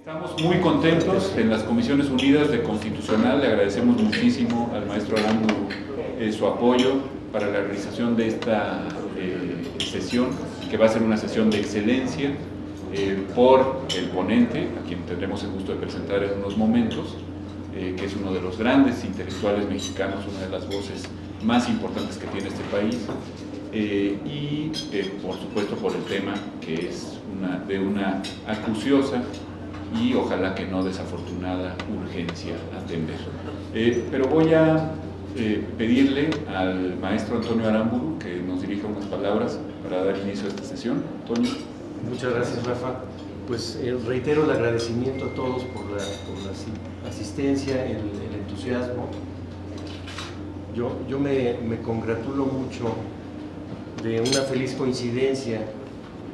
Estamos muy contentos en las Comisiones Unidas de Constitucional. Le agradecemos muchísimo al maestro Aramburu su apoyo para la realización de esta sesión, que va a ser una sesión de excelencia por el ponente, a quien tendremos el gusto de presentar en unos momentos, que es uno de los grandes intelectuales mexicanos, una de las voces más importantes que tiene este país, y por supuesto por el tema que es de una acuciosa y ojalá que no desafortunada urgencia atender. Pero voy a pedirle al maestro Antonio Aramburu que nos dirija unas palabras para dar inicio a esta sesión. Antonio. Muchas gracias, Rafa. Pues reitero el agradecimiento a todos por la asistencia, el entusiasmo. Yo me congratulo mucho de una feliz coincidencia,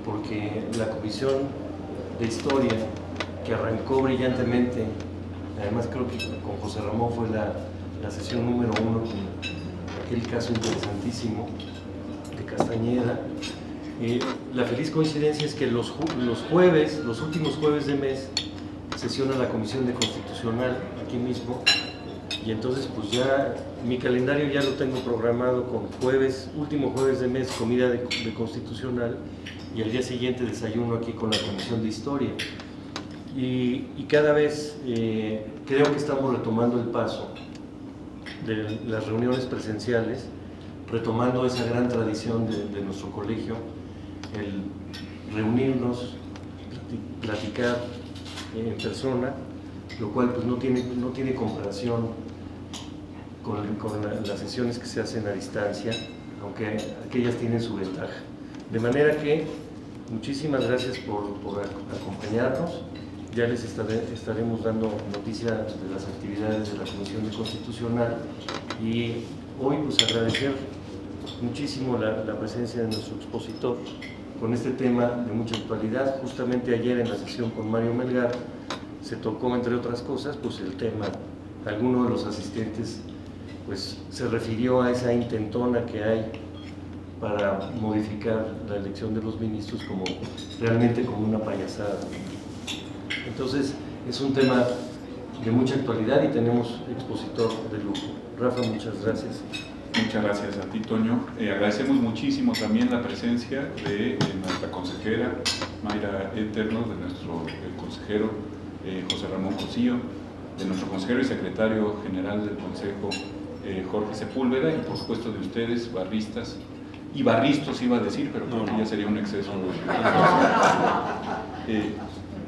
porque la Comisión de Historia, que arrancó brillantemente, además creo que con José Ramón fue la sesión número 1, con aquel caso interesantísimo de Castañeda. La feliz coincidencia es que los jueves, los últimos jueves de mes, sesiona la Comisión de Constitucional aquí mismo, y entonces pues ya mi calendario ya lo tengo programado con último jueves de mes, comida de Constitucional, y al día siguiente desayuno aquí con la Comisión de Historia. Y cada vez creo que estamos retomando el paso de las reuniones presenciales, retomando esa gran tradición de nuestro colegio, el reunirnos, platicar en persona, lo cual pues no tiene comparación con las sesiones que se hacen a distancia, aunque aquellas tienen su ventaja. De manera que muchísimas gracias por acompañarnos. Ya les estaremos dando noticias de las actividades de la Comisión de Constitucional, y hoy pues agradecer muchísimo la presencia de nuestro expositor con este tema de mucha actualidad. Justamente ayer en la sesión con Mario Melgar se tocó, entre otras cosas, pues el tema, alguno de los asistentes pues se refirió a esa intentona que hay para modificar la elección de los ministros realmente como una payasada. Entonces es un tema de mucha actualidad y tenemos expositor de lujo. Rafa, muchas gracias. Muchas gracias a ti, Toño. Agradecemos muchísimo también la presencia de nuestra consejera Mayra Eterno, de nuestro consejero José Ramón Cosío, de nuestro consejero y secretario general del Consejo Jorge Sepúlveda, y por supuesto de ustedes, barristas y barristos iba a decir, pero creo que ya sería un exceso.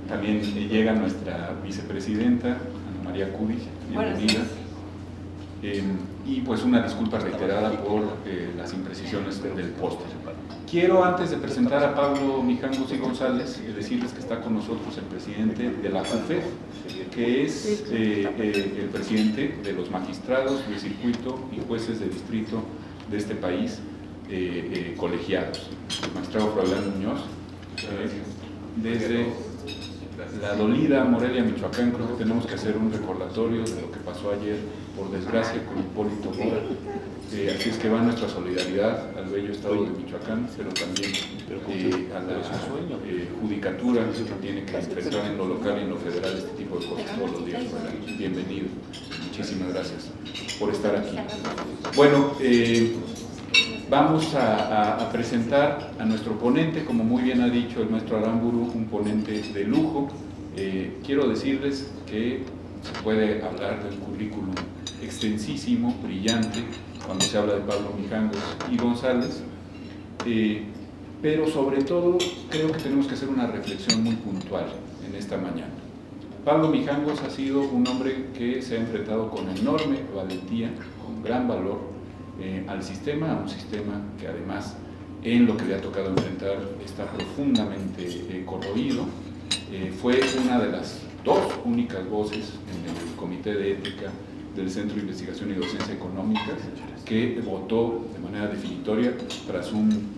También llega nuestra vicepresidenta, Ana María Cudi, bienvenida. Y pues una disculpa reiterada por las imprecisiones del póster. Quiero, antes de presentar a Pablo Mijangos y González, decirles que está con nosotros el presidente de la JUFED, que es el presidente de los magistrados de circuito y jueces de distrito de este país, colegiados. El magistrado Froilán Muñoz, desde la dolida Morelia, Michoacán. Creo que tenemos que hacer un recordatorio de lo que pasó ayer, por desgracia, con Hipólito Mora. Así es que va nuestra solidaridad al bello estado de Michoacán, pero también a la judicatura que tiene que enfrentar en lo local y en lo federal este tipo de cosas todos los días. Bienvenido. Muchísimas gracias por estar aquí. Bueno, vamos a presentar a nuestro ponente, como muy bien ha dicho el maestro Aramburu, un ponente de lujo. Quiero decirles que se puede hablar del currículum extensísimo, brillante, cuando se habla de Pablo Mijangos y González, pero sobre todo creo que tenemos que hacer una reflexión muy puntual en esta mañana. Pablo Mijangos ha sido un hombre que se ha enfrentado con enorme valentía, con gran valor, al sistema, a un sistema que además en lo que le ha tocado enfrentar está profundamente corroído. Fue una de las dos únicas voces en el Comité de Ética del Centro de Investigación y Docencia Económicas que votó de manera definitoria tras un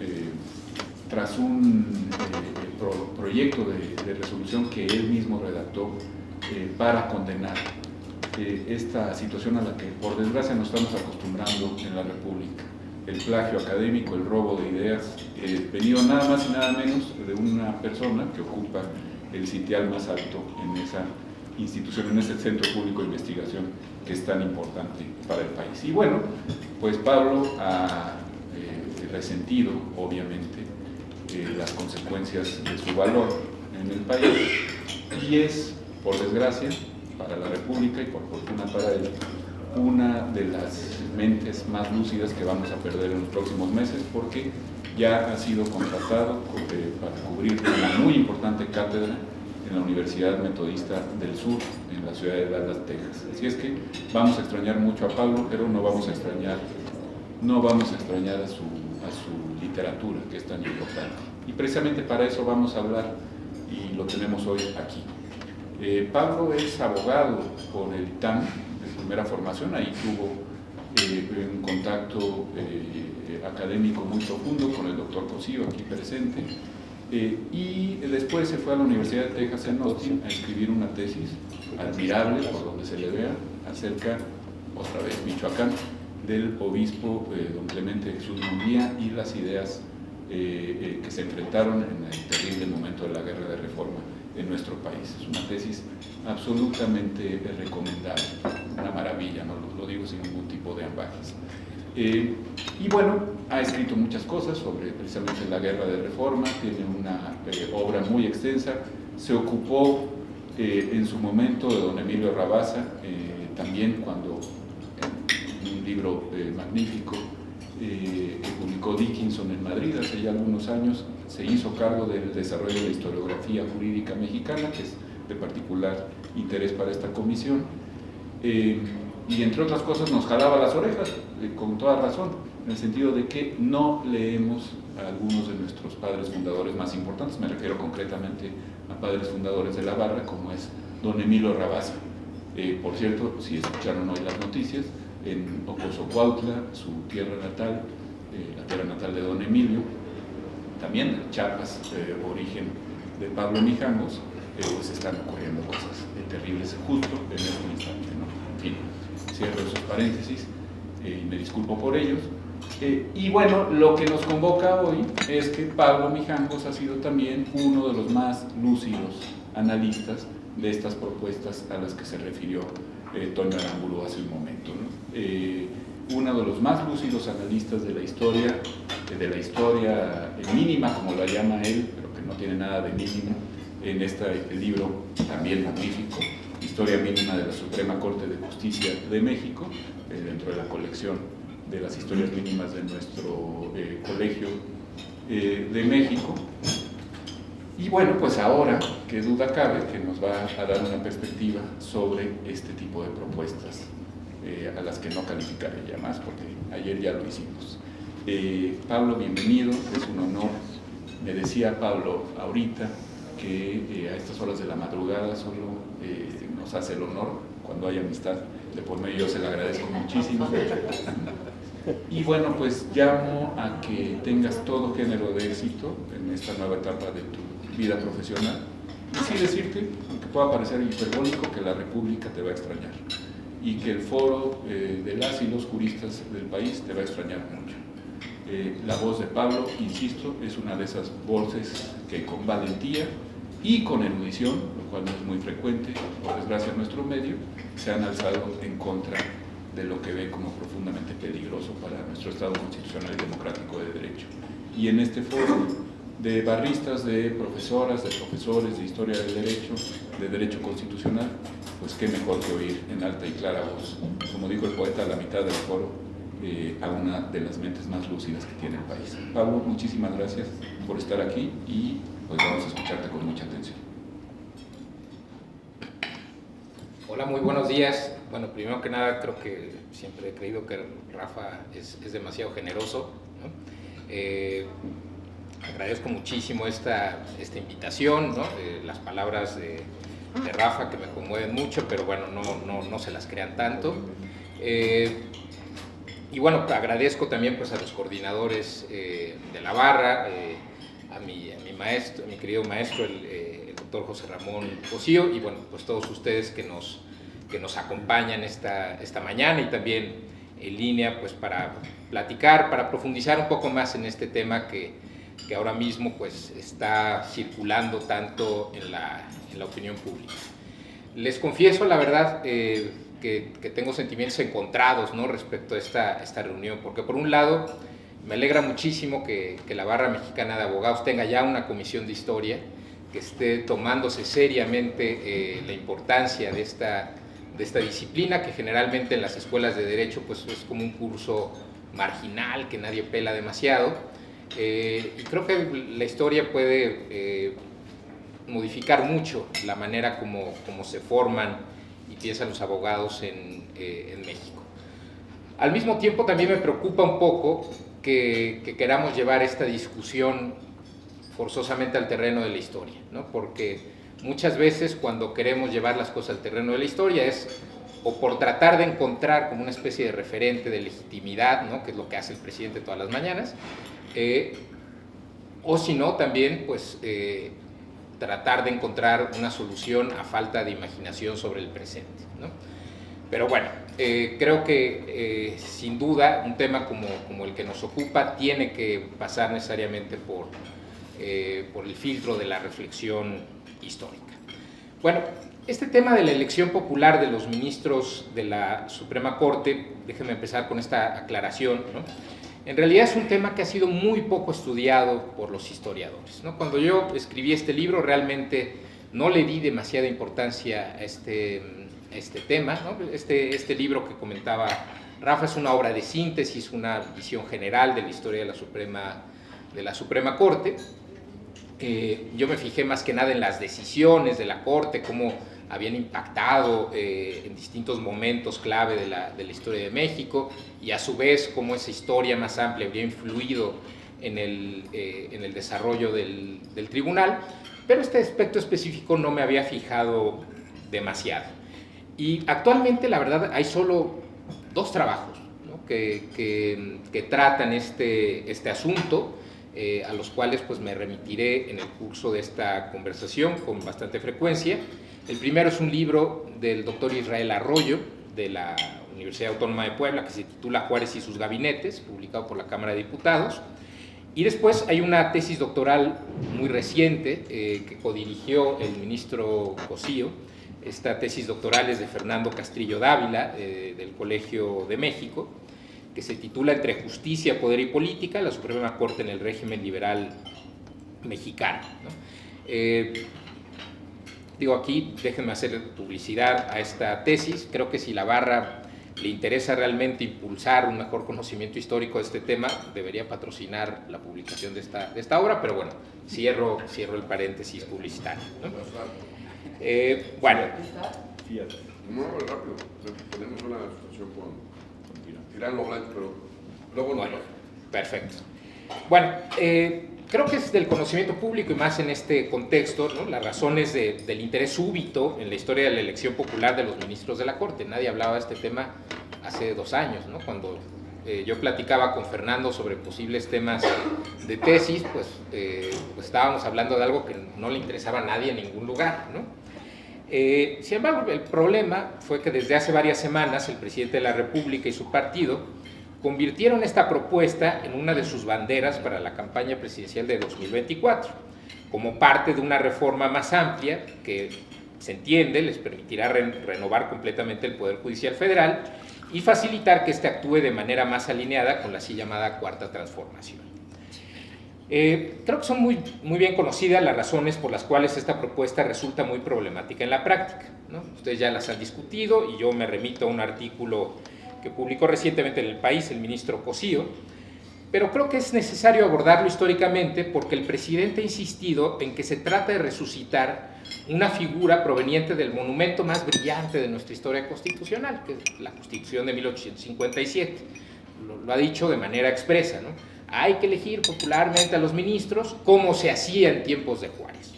proyecto de resolución que él mismo redactó para condenar esta situación a la que por desgracia nos estamos acostumbrando en la República. El plagio académico, el robo de ideas, venido nada más y nada menos de una persona que ocupa el sitial más alto en esa institución, en ese centro público de investigación que es tan importante para el país. Y bueno, pues Pablo ha resentido, obviamente, las consecuencias de su valor en el país, y es, por desgracia, para la República y por fortuna para él, una de las mentes más lúcidas que vamos a perder en los próximos meses, porque ya ha sido contratado para cubrir una muy importante cátedra en la Universidad Metodista del Sur, en la ciudad de Dallas, Texas. Así es que vamos a extrañar mucho a Pablo, pero no vamos a extrañar a su literatura, que es tan importante. Y precisamente para eso vamos a hablar, y lo tenemos hoy aquí. Pablo es abogado por el ITAM de primera formación, ahí tuvo un contacto académico muy profundo con el doctor Cosío, aquí presente, y después se fue a la Universidad de Texas en Austin a escribir una tesis admirable, por donde se le vea, acerca, otra vez Michoacán, del obispo don Clemente Jesús Munguía y las ideas que se enfrentaron en el terrible momento de la Guerra de Reforma en nuestro país. Es una tesis absolutamente recomendable, una maravilla, no lo digo sin ningún tipo de ambajes. Y bueno, ha escrito muchas cosas sobre precisamente la Guerra de Reforma, tiene una obra muy extensa, se ocupó en su momento de don Emilio Rabasa, también cuando en un libro magnífico que publicó Dickinson en Madrid hace ya algunos años, se hizo cargo del desarrollo de la historiografía jurídica mexicana, que es de particular interés para esta comisión, y entre otras cosas nos jalaba las orejas, con toda razón, en el sentido de que no leemos a algunos de nuestros padres fundadores más importantes, me refiero concretamente a padres fundadores de la barra, como es don Emilio Rabasa. Por cierto, si escucharon hoy las noticias, en Ocosocuautla, su tierra natal, la tierra natal de don Emilio, también en Chiapas, origen de Pablo Mijangos, pues están ocurriendo cosas terribles justo en este instante, ¿no? En fin, cierro esos paréntesis y me disculpo por ellos. Y bueno, lo que nos convoca hoy es que Pablo Mijangos ha sido también uno de los más lúcidos analistas de estas propuestas a las que se refirió Toño Aramburu hace un momento, ¿no? Uno de los más lúcidos analistas de la historia mínima, como la llama él, pero que no tiene nada de mínimo, en este libro también magnífico, Historia Mínima de la Suprema Corte de Justicia de México, dentro de la colección de las historias mínimas de nuestro Colegio de México. Y bueno, pues ahora, qué duda cabe, que nos va a dar una perspectiva sobre este tipo de propuestas, a las que no calificaré ya más, porque ayer ya lo hicimos. Pablo, bienvenido, es un honor. Me decía Pablo ahorita que a estas horas de la madrugada solo nos hace el honor cuando hay amistad de por medio. Yo se le agradezco muchísimo. Y bueno, pues llamo a que tengas todo género de éxito en esta nueva etapa de tu vida profesional. Y sí decirte, aunque pueda parecer hiperbólico, que la República te va a extrañar y que el foro de las y los juristas del país te va a extrañar mucho. La voz de Pablo, insisto, es una de esas voces que con valentía y con erudición, lo cual no es muy frecuente, por desgracia en nuestro medio, se han alzado en contra de lo que ve como profundamente peligroso para nuestro Estado constitucional y democrático de derecho. Y en este foro de barristas, de profesoras, de profesores de historia del derecho, de derecho constitucional, pues qué mejor que oír en alta y clara voz, como dijo el poeta a la mitad del foro, a una de las mentes más lúcidas que tiene el país. Pablo, muchísimas gracias por estar aquí y pues vamos a escucharte con mucha atención. Hola, muy buenos días. Bueno, primero que nada, creo que siempre he creído que Rafa es demasiado generoso, ¿no? Agradezco muchísimo esta invitación, ¿no? Las palabras de Rafa que me conmueven mucho, pero bueno, no se las crean tanto. Y bueno, agradezco también pues, a los coordinadores de la barra, a mi maestro, a mi querido maestro, el doctor José Ramón Cosío, y bueno, pues todos ustedes que nos acompañan esta mañana y también en línea pues para platicar, para profundizar un poco más en este tema que que ahora mismo pues está circulando tanto en la opinión pública. Les confieso la verdad que tengo sentimientos encontrados, ¿no?, respecto a esta reunión, porque por un lado me alegra muchísimo que la Barra Mexicana de Abogados tenga ya una comisión de historia, que esté tomándose seriamente la importancia de esta disciplina, que generalmente en las escuelas de Derecho pues es como un curso marginal que nadie pela demasiado, y creo que la historia puede modificar mucho la manera como se forman y piensan los abogados en México. Al mismo tiempo también me preocupa un poco que queramos llevar esta discusión forzosamente al terreno de la historia, ¿no? Porque muchas veces cuando queremos llevar las cosas al terreno de la historia es o por tratar de encontrar como una especie de referente de legitimidad, ¿no?, que es lo que hace el presidente todas las mañanas, o si no también pues tratar de encontrar una solución a falta de imaginación sobre el presente, ¿no? Pero bueno, creo que sin duda un tema como el que nos ocupa tiene que pasar necesariamente por el filtro de la reflexión histórica. Bueno, este tema de la elección popular de los ministros de la Suprema Corte, déjenme empezar con esta aclaración, ¿no? En realidad es un tema que ha sido muy poco estudiado por los historiadores, ¿no? Cuando yo escribí este libro realmente no le di demasiada importancia a este tema, ¿no? Este libro que comentaba Rafa es una obra de síntesis, una visión general de la historia de la Suprema Corte. Yo me fijé más que nada en las decisiones de la Corte, cómo habían impactado en distintos momentos clave de la historia de México, y a su vez cómo esa historia más amplia había influido en el desarrollo del tribunal, pero este aspecto específico no me había fijado demasiado. Y actualmente la verdad hay solo 2 trabajos, ¿no?, que tratan este asunto, a los cuales pues me remitiré en el curso de esta conversación con bastante frecuencia. El primero es un libro del doctor Israel Arroyo, de la Universidad Autónoma de Puebla, que se titula Juárez y sus gabinetes, publicado por la Cámara de Diputados. Y después hay una tesis doctoral muy reciente que codirigió el ministro Cosío. Esta tesis doctoral es de Fernando Castrillo Dávila, del Colegio de México, que se titula Entre justicia, poder y política, la Suprema Corte en el régimen liberal mexicano, ¿no? Digo, aquí déjenme hacer publicidad a esta tesis. Creo que si la Barra le interesa realmente impulsar un mejor conocimiento histórico de este tema, debería patrocinar la publicación de esta obra, pero bueno, cierro el paréntesis publicitario, ¿no? Bueno. No, rápido, tenemos una situación con Tirán Loblanc, pero luego no. Bueno, perfecto. Bueno, creo que es del conocimiento público y más en este contexto, ¿no?, las razones del interés súbito en la historia de la elección popular de los ministros de la Corte. Nadie hablaba de este tema hace 2 años, ¿no? Cuando yo platicaba con Fernando sobre posibles temas de tesis, pues estábamos hablando de algo que no le interesaba a nadie en ningún lugar, ¿no? Sin embargo, el problema fue que desde hace varias semanas el presidente de la República y su partido convirtieron esta propuesta en una de sus banderas para la campaña presidencial de 2024, como parte de una reforma más amplia que, se entiende, les permitirá renovar completamente el Poder Judicial Federal y facilitar que éste actúe de manera más alineada con la así llamada Cuarta Transformación. Creo que son muy bien conocidas las razones por las cuales esta propuesta resulta muy problemática en la práctica, ¿no? Ustedes ya las han discutido y yo me remito a un artículo que publicó recientemente en El País el ministro Cosío, pero creo que es necesario abordarlo históricamente porque el presidente ha insistido en que se trata de resucitar una figura proveniente del monumento más brillante de nuestra historia constitucional, que es la Constitución de 1857. Lo ha dicho de manera expresa, ¿no? Hay que elegir popularmente a los ministros como se hacía en tiempos de Juárez.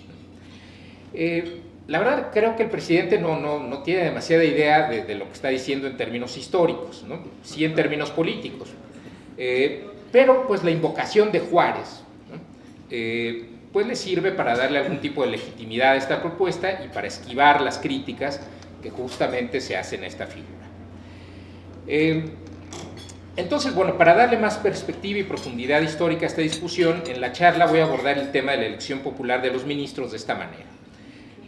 La verdad, creo que el presidente no tiene demasiada idea de lo que está diciendo en términos históricos, ¿no? Sí en términos políticos. Pero pues la invocación de Juárez, ¿no?, pues le sirve para darle algún tipo de legitimidad a esta propuesta y para esquivar las críticas que justamente se hacen a esta figura. Entonces, bueno, para darle más perspectiva y profundidad histórica a esta discusión, en la charla voy a abordar el tema de la elección popular de los ministros de esta manera.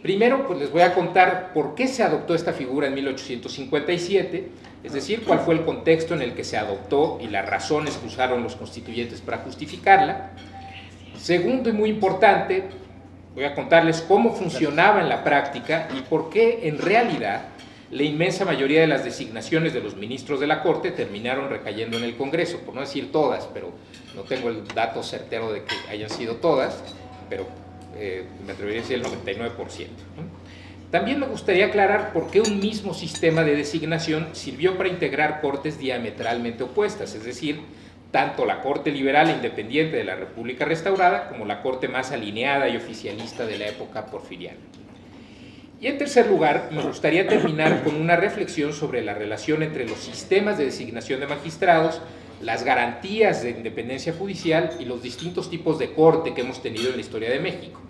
Primero, pues les voy a contar por qué se adoptó esta figura en 1857, es decir, cuál fue el contexto en el que se adoptó y las razones que usaron los constituyentes para justificarla. Segundo, y muy importante, voy a contarles cómo funcionaba en la práctica y por qué en realidad la inmensa mayoría de las designaciones de los ministros de la Corte terminaron recayendo en el Congreso, por no decir todas, pero no tengo el dato certero de que hayan sido todas, pero me atrevería a decir el 99%. También me gustaría aclarar por qué un mismo sistema de designación sirvió para integrar cortes diametralmente opuestas, es decir, tanto la Corte liberal e independiente de la República restaurada como la Corte más alineada y oficialista de la época porfiriana. Y en tercer lugar, me gustaría terminar con una reflexión sobre la relación entre los sistemas de designación de magistrados, las garantías de independencia judicial y los distintos tipos de corte que hemos tenido en la historia de México,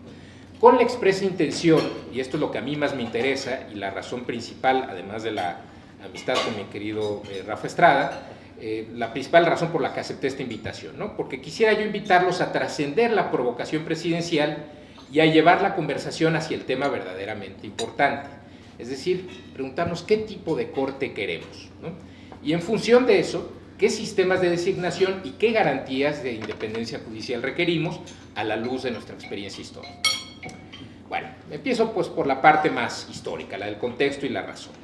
con la expresa intención, y esto es lo que a mí más me interesa y la razón principal, además de la amistad con mi querido Rafa Estrada, la principal razón por la que acepté esta invitación, ¿no? Porque quisiera yo invitarlos a trascender la provocación presidencial y a llevar la conversación hacia el tema verdaderamente importante, es decir, preguntarnos qué tipo de corte queremos, ¿no? Y en función de eso, qué sistemas de designación y qué garantías de independencia judicial requerimos a la luz de nuestra experiencia histórica. Bueno, empiezo pues por la parte más histórica, la del contexto y las razones.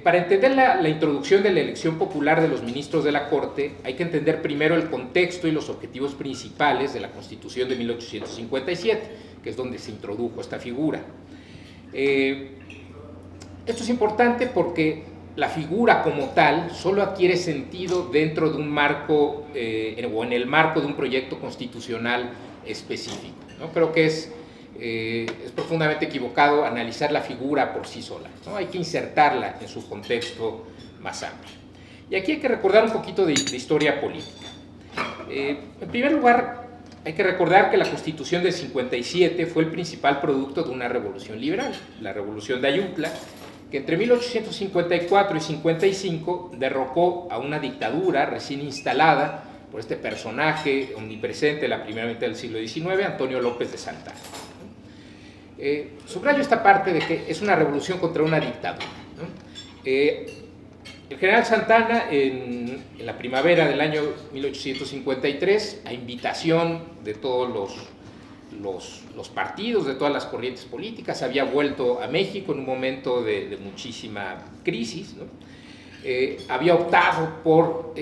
Para entender la introducción de la elección popular de los ministros de la Corte, hay que entender primero el contexto y los objetivos principales de la Constitución de 1857, que es donde se introdujo esta figura. Esto es importante porque la figura como tal solo adquiere sentido dentro de un marco o en el marco de un proyecto constitucional específico, ¿no? Creo que es profundamente equivocado analizar la figura por sí sola, ¿no? Hay que insertarla en su contexto más amplio. Y aquí hay que recordar un poquito de historia política. En primer lugar, hay que recordar que la Constitución del 57 fue el principal producto de una revolución liberal, la Revolución de Ayutla, que entre 1854 y 55 derrocó a una dictadura recién instalada por este personaje omnipresente de la primera mitad del siglo XIX, Antonio López de Santana. Subrayo esta parte de que es una revolución contra una dictadura, ¿no? El general Santana, en la primavera del año 1853, a invitación de todos los partidos, de todas las corrientes políticas, había vuelto a México en un momento de muchísima crisis, ¿no? Había optado por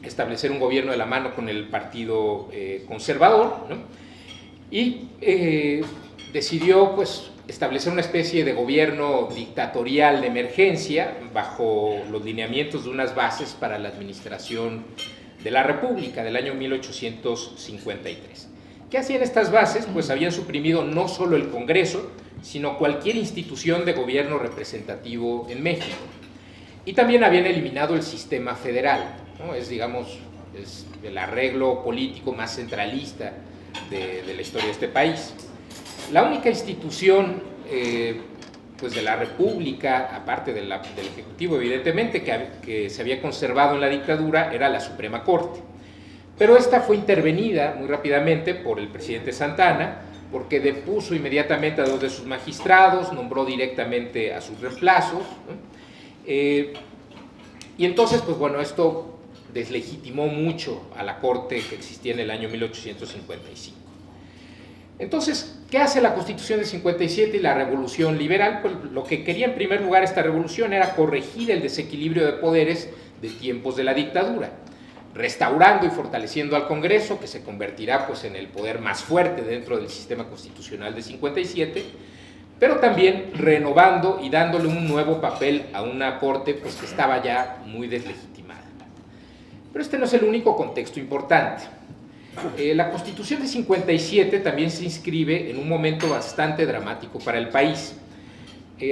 establecer un gobierno de la mano con el Partido Conservador, ¿no? Y decidió pues establecer una especie de gobierno dictatorial de emergencia bajo los lineamientos de unas bases para la administración de la República del año 1853. ¿Qué hacían estas bases? Pues habían suprimido no solo el Congreso, sino cualquier institución de gobierno representativo en México. Y también habían eliminado el sistema federal, ¿no? Es, digamos, es el arreglo político más centralista de la historia de este país. La única institución pues de la República, aparte del Ejecutivo, evidentemente, que se había conservado en la dictadura, era la Suprema Corte. Pero esta fue intervenida muy rápidamente por el presidente Santana, porque depuso inmediatamente a 2 de sus magistrados, nombró directamente a sus reemplazos, ¿no? Y entonces, pues bueno, esto deslegitimó mucho a la Corte que existía en el año 1855. Entonces, ¿qué hace la Constitución de 57 y la Revolución Liberal? Pues lo que quería en primer lugar esta revolución era corregir el desequilibrio de poderes de tiempos de la dictadura, restaurando y fortaleciendo al Congreso, que se convertirá pues en el poder más fuerte dentro del sistema constitucional de 57, pero también renovando y dándole un nuevo papel a una Corte pues que estaba ya muy deslegitimada. Pero este no es el único contexto importante. La Constitución de 57 también se inscribe en un momento bastante dramático para el país.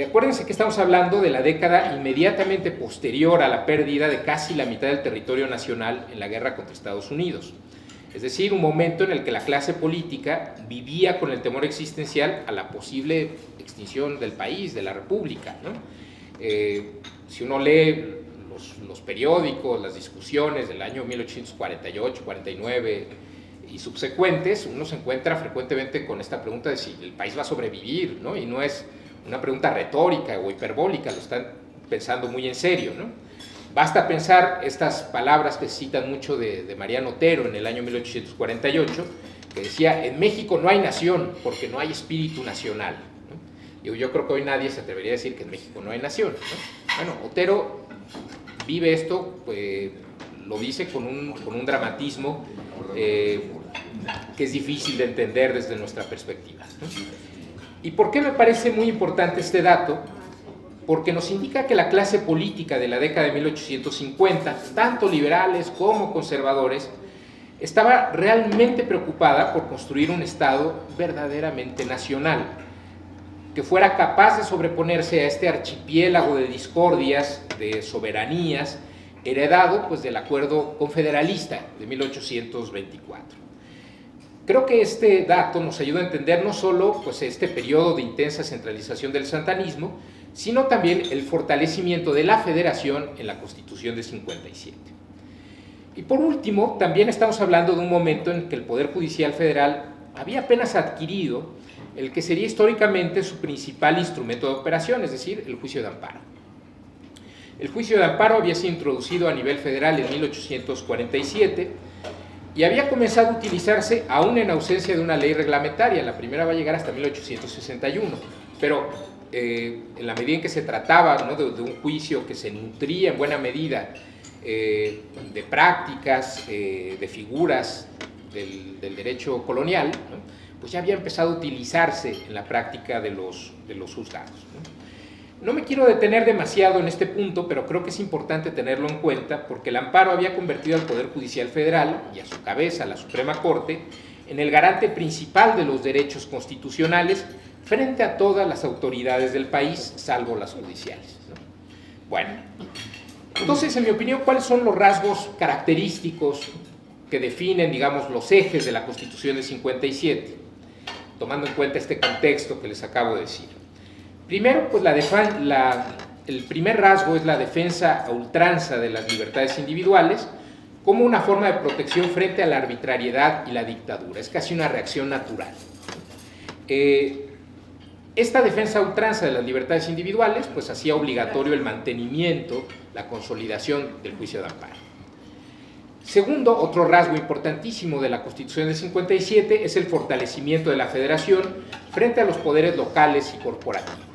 Acuérdense que estamos hablando de la década inmediatamente posterior a la pérdida de casi la mitad del territorio nacional en la guerra contra Estados Unidos. Es decir, un momento en el que la clase política vivía con el temor existencial a la posible extinción del país, de la República, ¿no? Si uno lee los periódicos, las discusiones del año 1848, 49 y subsecuentes, uno se encuentra frecuentemente con esta pregunta de si el país va a sobrevivir, ¿no? Y no es una pregunta retórica o hiperbólica, lo están pensando muy en serio, ¿no? Basta pensar estas palabras que se citan mucho de Mariano Otero en el año 1848, que decía: en México no hay nación porque no hay espíritu nacional, ¿no? Yo creo que hoy nadie se atrevería a decir que en México no hay nación, ¿no? Bueno, Otero vive esto, pues, lo dice con un dramatismo que es difícil de entender desde nuestra perspectiva, ¿no? ¿Y por qué me parece muy importante este dato? Porque nos indica que la clase política de la década de 1850, tanto liberales como conservadores, estaba realmente preocupada por construir un Estado verdaderamente nacional, que fuera capaz de sobreponerse a este archipiélago de discordias, de soberanías, heredado pues del Acuerdo Confederalista de 1824. Creo que este dato nos ayuda a entender no solo pues, este periodo de intensa centralización del santanismo, sino también el fortalecimiento de la federación en la Constitución de 57. Y por último, también estamos hablando de un momento en que el Poder Judicial Federal había apenas adquirido el que sería históricamente su principal instrumento de operación, es decir, el juicio de amparo. El juicio de amparo había sido introducido a nivel federal en 1847 y había comenzado a utilizarse aún en ausencia de una ley reglamentaria. La primera va a llegar hasta 1861, pero en la medida en que se trataba, ¿no?, de un juicio que se nutría en buena medida de prácticas, de figuras del derecho colonial, ¿no?, pues ya había empezado a utilizarse en la práctica de los juzgados, ¿no? No me quiero detener demasiado en este punto, pero creo que es importante tenerlo en cuenta porque el amparo había convertido al Poder Judicial Federal y a su cabeza, la Suprema Corte, en el garante principal de los derechos constitucionales frente a todas las autoridades del país, salvo las judiciales, ¿no? Bueno, entonces, en mi opinión, ¿cuáles son los rasgos característicos que definen, digamos, los ejes de la Constitución de 57, tomando en cuenta este contexto que les acabo de decir? Primero, pues el primer rasgo es la defensa a ultranza de las libertades individuales como una forma de protección frente a la arbitrariedad y la dictadura. Es casi una reacción natural. Esta defensa a ultranza de las libertades individuales pues hacía obligatorio el mantenimiento, la consolidación del juicio de amparo. Segundo, otro rasgo importantísimo de la Constitución del 57 es el fortalecimiento de la federación frente a los poderes locales y corporativos.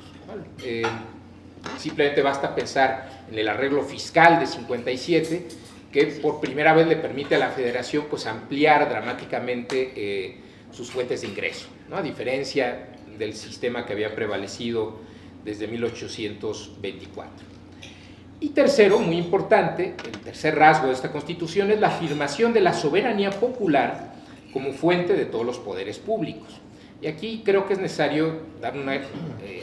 Simplemente basta pensar en el arreglo fiscal de 57, que por primera vez le permite a la federación pues, ampliar dramáticamente sus fuentes de ingreso, ¿no?, a diferencia del sistema que había prevalecido desde 1824. Y tercero, muy importante, el tercer rasgo de esta Constitución es la afirmación de la soberanía popular como fuente de todos los poderes públicos. Y aquí creo que es necesario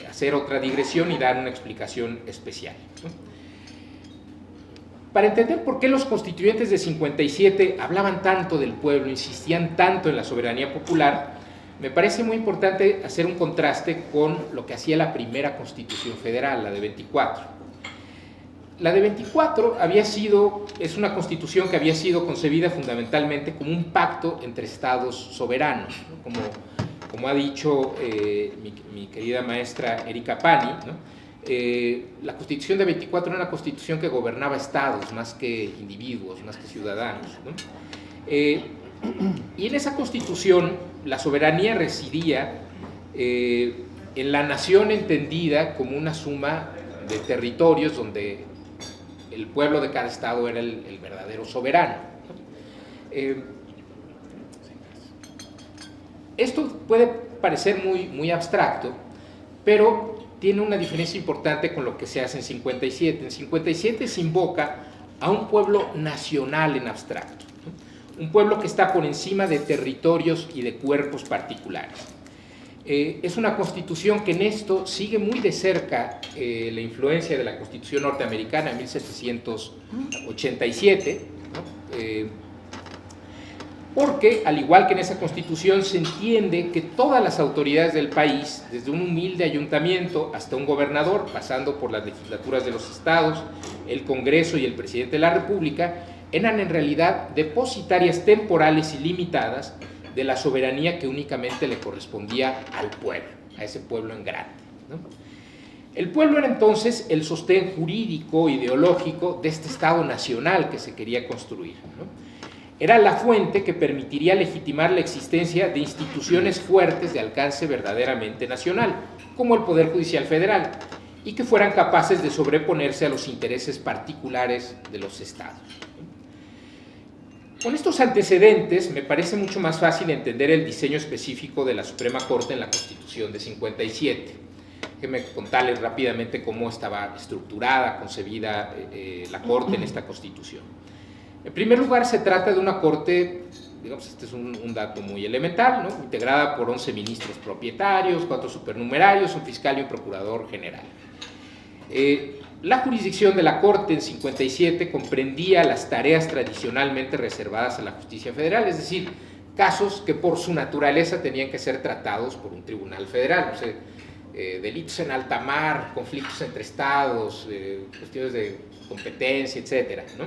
hacer otra digresión y dar una explicación especial, ¿no? Para entender por qué los constituyentes de 57 hablaban tanto del pueblo, insistían tanto en la soberanía popular, me parece muy importante hacer un contraste con lo que hacía la primera Constitución Federal, la de 24. La de 24 es una constitución que había sido concebida fundamentalmente como un pacto entre estados soberanos, ¿no?, como ha dicho mi querida maestra Erika Pani, ¿no? La Constitución de 24 era una constitución que gobernaba estados más que individuos, más que ciudadanos, ¿no? Y en esa constitución la soberanía residía en la nación entendida como una suma de territorios donde el pueblo de cada estado era el verdadero soberano, ¿no? Esto puede parecer muy abstracto, pero tiene una diferencia importante con lo que se hace en 57. En 57 se invoca a un pueblo nacional en abstracto, ¿no?, un pueblo que está por encima de territorios y de cuerpos particulares. Es una constitución que en esto sigue muy de cerca la influencia de la Constitución norteamericana en 1787, ¿no? porque, al igual que en esa Constitución, se entiende que todas las autoridades del país, desde un humilde ayuntamiento hasta un gobernador, pasando por las legislaturas de los estados, el Congreso y el presidente de la República, eran en realidad depositarias temporales y limitadas de la soberanía que únicamente le correspondía al pueblo, a ese pueblo en grande, ¿no? El pueblo era entonces el sostén jurídico, ideológico de este Estado nacional que se quería construir, ¿no? Era la fuente que permitiría legitimar la existencia de instituciones fuertes de alcance verdaderamente nacional, como el Poder Judicial Federal, y que fueran capaces de sobreponerse a los intereses particulares de los estados. Con estos antecedentes, me parece mucho más fácil entender el diseño específico de la Suprema Corte en la Constitución de 57. Déjenme contarles rápidamente cómo estaba estructurada, concebida la Corte en esta Constitución. En primer lugar, se trata de una Corte, digamos, este es un dato muy elemental, ¿no? Integrada por 11 ministros propietarios, 4 supernumerarios, un fiscal y un procurador general. La jurisdicción de la Corte en 57 comprendía las tareas tradicionalmente reservadas a la justicia federal, es decir, casos que por su naturaleza tenían que ser tratados por un tribunal federal, no sé, delitos en alta mar, conflictos entre estados, cuestiones de competencia, etcétera, ¿no?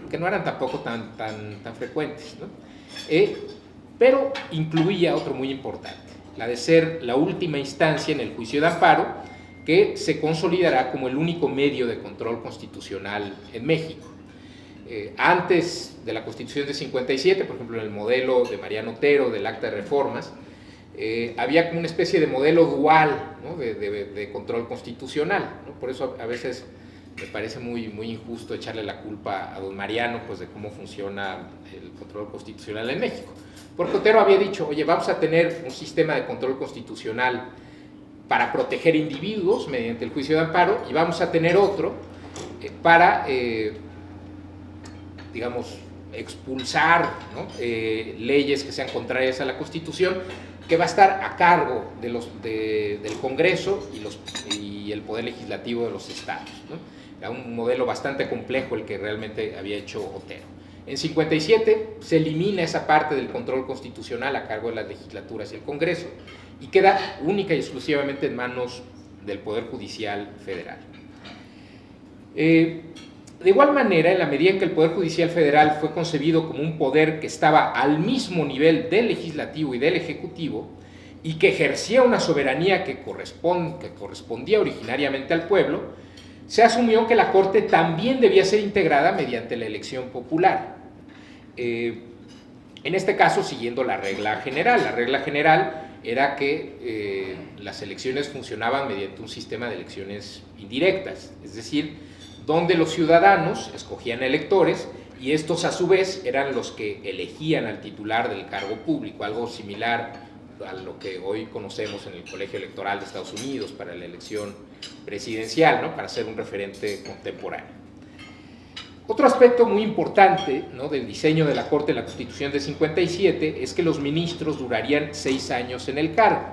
Que no eran tampoco tan frecuentes, ¿no? Pero incluía otro muy importante, la de ser la última instancia en el juicio de amparo, que se consolidará como el único medio de control constitucional en México. Antes de la Constitución de 57, por ejemplo, en el modelo de Mariano Otero, del Acta de Reformas, había como una especie de modelo dual, ¿no? de control constitucional, ¿no? Por eso a veces me parece muy injusto echarle la culpa a don Mariano, pues, de cómo funciona el control constitucional en México. Porque Otero había dicho, oye, vamos a tener un sistema de control constitucional para proteger individuos mediante el juicio de amparo, y vamos a tener otro para, digamos, expulsar, ¿no? Leyes que sean contrarias a la Constitución, que va a estar a cargo del Congreso y el Poder Legislativo de los estados, ¿no? Era un modelo bastante complejo el que realmente había hecho Otero. En 57 se elimina esa parte del control constitucional a cargo de las legislaturas y el Congreso, y queda única y exclusivamente en manos del Poder Judicial Federal. De igual manera, en la medida en que el Poder Judicial Federal fue concebido como un poder que estaba al mismo nivel del Legislativo y del Ejecutivo, y que ejercía una soberanía que correspondía originariamente al pueblo, se asumió que la Corte también debía ser integrada mediante la elección popular. En este caso, siguiendo la regla general. La regla general era que las elecciones funcionaban mediante un sistema de elecciones indirectas, es decir, donde los ciudadanos escogían electores y estos a su vez eran los que elegían al titular del cargo público, algo similar a lo que hoy conocemos en el Colegio Electoral de Estados Unidos para la elección presidencial, ¿no? Para ser un referente contemporáneo. Otro aspecto muy importante, ¿no? del diseño de la Corte en la Constitución de 57 es que los ministros durarían 6 años en el cargo,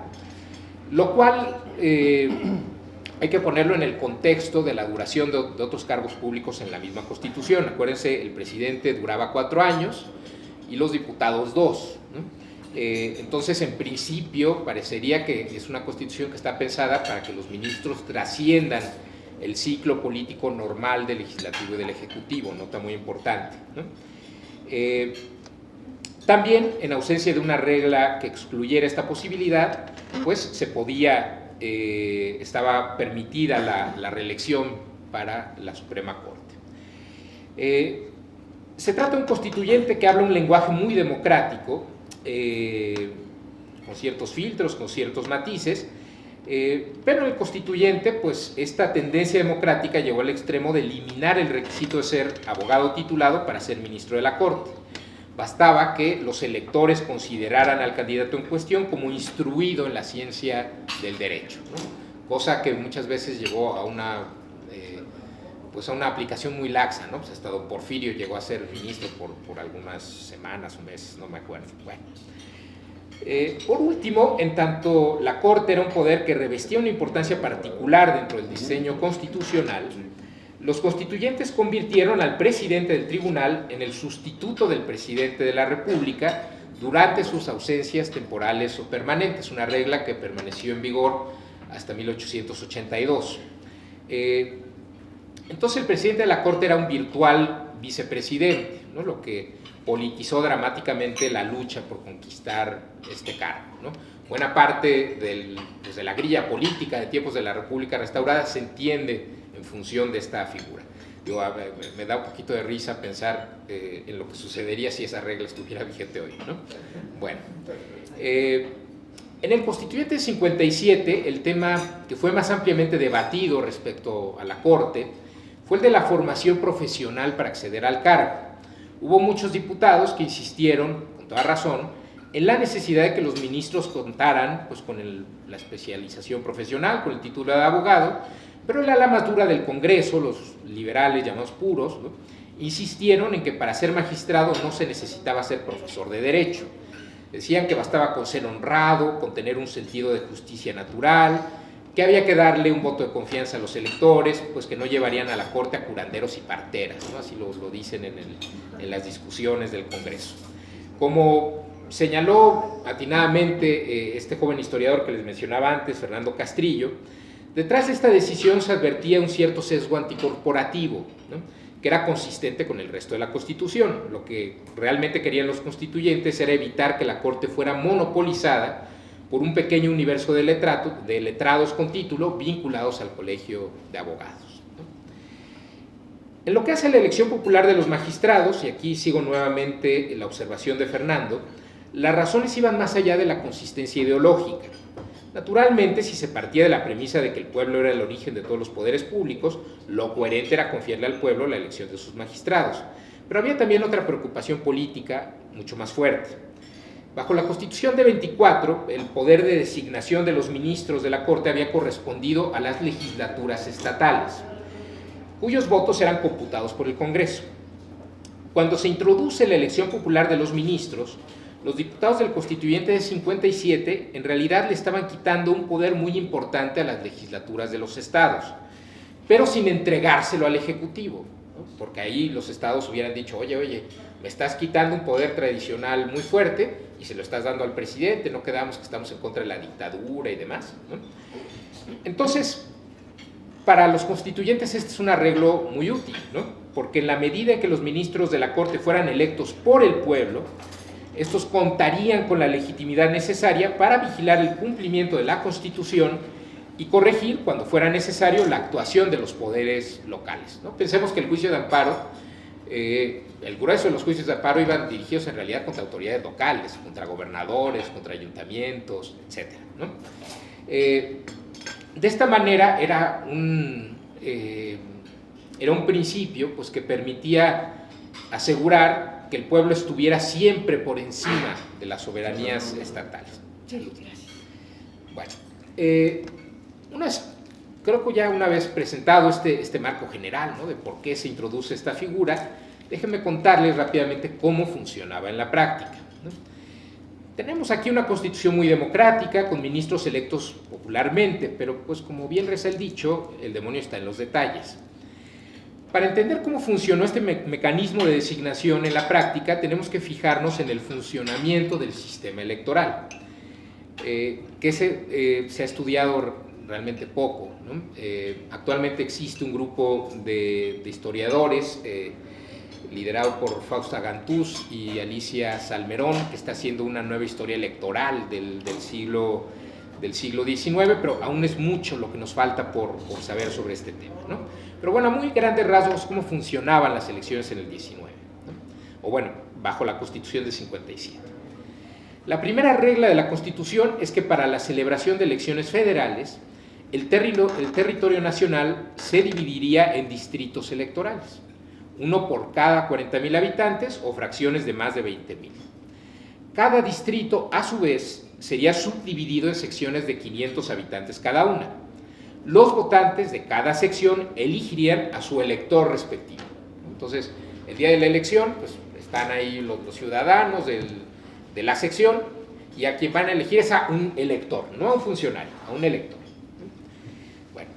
lo cual hay que ponerlo en el contexto de la duración de otros cargos públicos en la misma Constitución. Acuérdense, el presidente duraba 4 años y los diputados 2, ¿no? Entonces, en principio, parecería que es una Constitución que está pensada para que los ministros trasciendan el ciclo político normal del Legislativo y del Ejecutivo, nota muy importante, ¿no? También, en ausencia de una regla que excluyera esta posibilidad, pues se podía, estaba permitida la reelección para la Suprema Corte. Se trata de un constituyente que habla un lenguaje muy democrático, con ciertos filtros, con ciertos matices, pero el constituyente, pues esta tendencia democrática llegó al extremo de eliminar el requisito de ser abogado titulado para ser ministro de la Corte. Bastaba que los electores consideraran al candidato en cuestión como instruido en la ciencia del derecho, ¿no? Cosa que muchas veces llevó a una aplicación muy laxa, ¿no? Pues hasta don Porfirio llegó a ser ministro por algunas semanas o meses, no me acuerdo. Bueno. Por último, en tanto la Corte era un poder que revestía una importancia particular dentro del diseño constitucional, Los constituyentes convirtieron al presidente del tribunal en el sustituto del presidente de la República durante sus ausencias temporales o permanentes, una regla que permaneció en vigor hasta 1882. Entonces el presidente de la Corte era un virtual vicepresidente, ¿no? Lo que politizó dramáticamente la lucha por conquistar este cargo, ¿no? Buena parte de la grilla política de tiempos de la República restaurada se entiende en función de esta figura. Me da un poquito de risa pensar en lo que sucedería si esa regla estuviera vigente hoy, ¿no? Bueno, en el Constituyente de 57, el tema que fue más ampliamente debatido respecto a la Corte fue el de la formación profesional para acceder al cargo. Hubo muchos diputados que insistieron, con toda razón, en la necesidad de que los ministros contaran pues, con la especialización profesional, con el título de abogado, pero el ala más dura del Congreso, los liberales llamados puros, ¿no?, insistieron en que para ser magistrado no se necesitaba ser profesor de Derecho. Decían que bastaba con ser honrado, con tener un sentido de justicia natural, que había que darle un voto de confianza a los electores, pues que no llevarían a la Corte a curanderos y parteras, ¿no? Así lo dicen en las discusiones del Congreso. Como señaló atinadamente este joven historiador que les mencionaba antes, Fernando Castrillo, detrás de esta decisión se advertía un cierto sesgo anticorporativo, ¿no?, que era consistente con el resto de la Constitución. Lo que realmente querían los constituyentes era evitar que la Corte fuera monopolizada por un pequeño universo de letrados con título vinculados al colegio de abogados, ¿no? En lo que hace a la elección popular de los magistrados, y aquí sigo nuevamente la observación de Fernando, las razones iban más allá de la consistencia ideológica. Naturalmente, si se partía de la premisa de que el pueblo era el origen de todos los poderes públicos, lo coherente era confiarle al pueblo la elección de sus magistrados. Pero había también otra preocupación política mucho más fuerte. Bajo la Constitución de 24, el poder de designación de los ministros de la Corte había correspondido a las legislaturas estatales, cuyos votos eran computados por el Congreso. Cuando se introduce la elección popular de los ministros, los diputados del Constituyente de 57 en realidad le estaban quitando un poder muy importante a las legislaturas de los estados, pero sin entregárselo al Ejecutivo, ¿no? Porque ahí los estados hubieran dicho, oye, me estás quitando un poder tradicional muy fuerte y se lo estás dando al presidente, no quedamos que estamos en contra de la dictadura y demás, ¿no? Entonces, para los constituyentes este es un arreglo muy útil, ¿no? Porque en la medida en que los ministros de la Corte fueran electos por el pueblo, estos contarían con la legitimidad necesaria para vigilar el cumplimiento de la Constitución y corregir, cuando fuera necesario, la actuación de los poderes locales, ¿no? Pensemos que el juicio de amparo, el grueso de los juicios de amparo iban dirigidos en realidad contra autoridades locales, contra gobernadores, contra ayuntamientos, etc., ¿no? De esta manera era un principio pues, que permitía asegurar que el pueblo estuviera siempre por encima de las soberanías estatales. Bueno, creo que ya una vez presentado este marco general, ¿no?, de por qué se introduce esta figura, déjenme contarles rápidamente cómo funcionaba en la práctica, ¿no? Tenemos aquí una constitución muy democrática, con ministros electos popularmente, pero pues como bien reza el dicho, el demonio está en los detalles. Para entender cómo funcionó este mecanismo de designación en la práctica, tenemos que fijarnos en el funcionamiento del sistema electoral, que se ha estudiado realmente poco, ¿no? Actualmente existe un grupo de historiadores liderado por Fausta Gantús y Alicia Salmerón, que está haciendo una nueva historia electoral del siglo XIX, pero aún es mucho lo que nos falta por saber sobre este tema, ¿no? Pero bueno, a muy grandes rasgos, cómo funcionaban las elecciones en el 19, ¿no? O bueno, bajo la Constitución de 57. La primera regla de la Constitución es que para la celebración de elecciones federales, el territorio nacional se dividiría en distritos electorales, uno por cada 40.000 habitantes o fracciones de más de 20.000. Cada distrito, a su vez, sería subdividido en secciones de 500 habitantes cada una. Los votantes de cada sección elegirían a su elector respectivo. Entonces, el día de la elección, pues están ahí los ciudadanos de la sección, y a quien van a elegir es a un elector, no a un funcionario, a un elector. Bueno,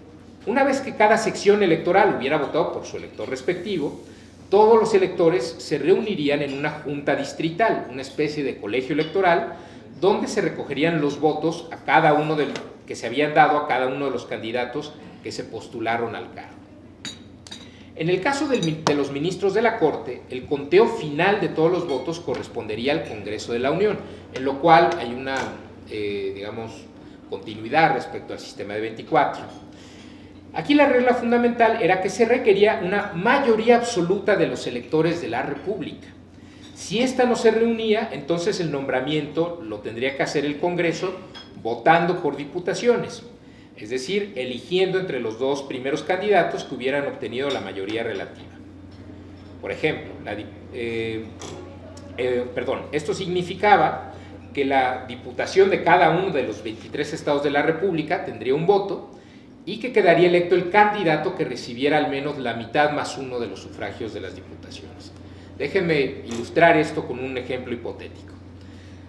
Una vez que cada sección electoral hubiera votado por su elector respectivo, todos los electores se reunirían en una junta distrital, una especie de colegio electoral, donde se recogerían los votos a cada uno que se habían dado a cada uno de los candidatos que se postularon al cargo. En el caso de los ministros de la Corte, el conteo final de todos los votos correspondería al Congreso de la Unión, en lo cual hay una, digamos, continuidad respecto al sistema de 24. Aquí la regla fundamental era que se requería una mayoría absoluta de los electores de la República. Si esta no se reunía, entonces el nombramiento lo tendría que hacer el Congreso votando por diputaciones, es decir, eligiendo entre los dos primeros candidatos que hubieran obtenido la mayoría relativa. Por ejemplo, esto significaba que la diputación de cada uno de los 23 estados de la República tendría un voto y que quedaría electo el candidato que recibiera al menos la mitad más uno de los sufragios de las diputaciones. Déjenme ilustrar esto con un ejemplo hipotético.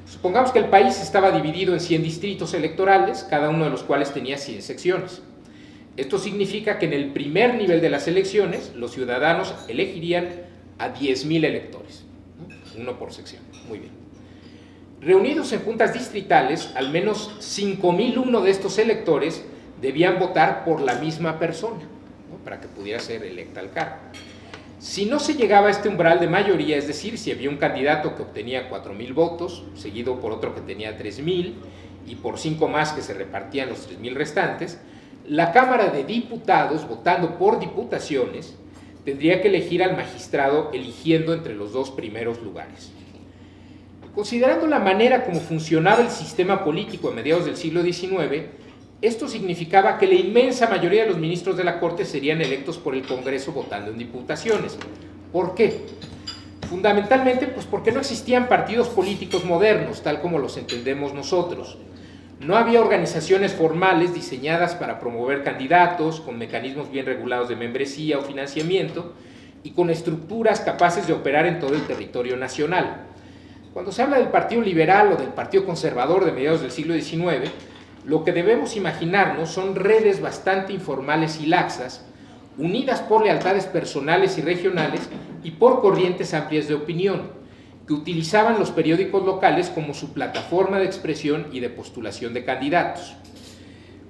Supongamos que el país estaba dividido en 100 distritos electorales, cada uno de los cuales tenía 100 secciones. Esto significa que en el primer nivel de las elecciones, los ciudadanos elegirían a 10,000 electores, ¿no? Uno por sección. Muy bien. Reunidos en juntas distritales, al menos 5,001 de estos electores debían votar por la misma persona, ¿no? Para que pudiera ser electa al cargo. Si no se llegaba a este umbral de mayoría, es decir, si había un candidato que obtenía 4,000 votos, seguido por otro que tenía 3,000 y por 5 más que se repartían los 3,000 restantes, la Cámara de Diputados, votando por diputaciones, tendría que elegir al magistrado eligiendo entre los dos primeros lugares. Considerando la manera como funcionaba el sistema político a mediados del siglo XIX, esto significaba que la inmensa mayoría de los ministros de la Corte serían electos por el Congreso votando en diputaciones. ¿Por qué? Fundamentalmente, pues porque no existían partidos políticos modernos, tal como los entendemos nosotros. No había organizaciones formales diseñadas para promover candidatos, con mecanismos bien regulados de membresía o financiamiento, y con estructuras capaces de operar en todo el territorio nacional. Cuando se habla del Partido Liberal o del Partido Conservador de mediados del siglo XIX, lo que debemos imaginarnos son redes bastante informales y laxas, unidas por lealtades personales y regionales y por corrientes amplias de opinión, que utilizaban los periódicos locales como su plataforma de expresión y de postulación de candidatos.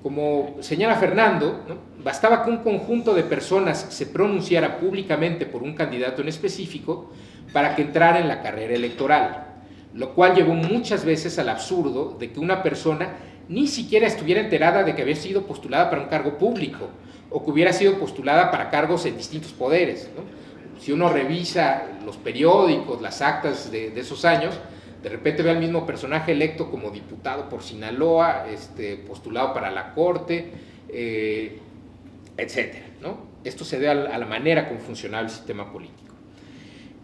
Como señala Fernando, ¿no?, bastaba que un conjunto de personas se pronunciara públicamente por un candidato en específico para que entrara en la carrera electoral, lo cual llevó muchas veces al absurdo de que una persona ni siquiera estuviera enterada de que había sido postulada para un cargo público o que hubiera sido postulada para cargos en distintos poderes, ¿no? Si uno revisa los periódicos, las actas de esos años, de repente ve al mismo personaje electo como diputado por Sinaloa, postulado para la Corte, etcétera, ¿no? Esto se debe a la manera como funcionaba el sistema político.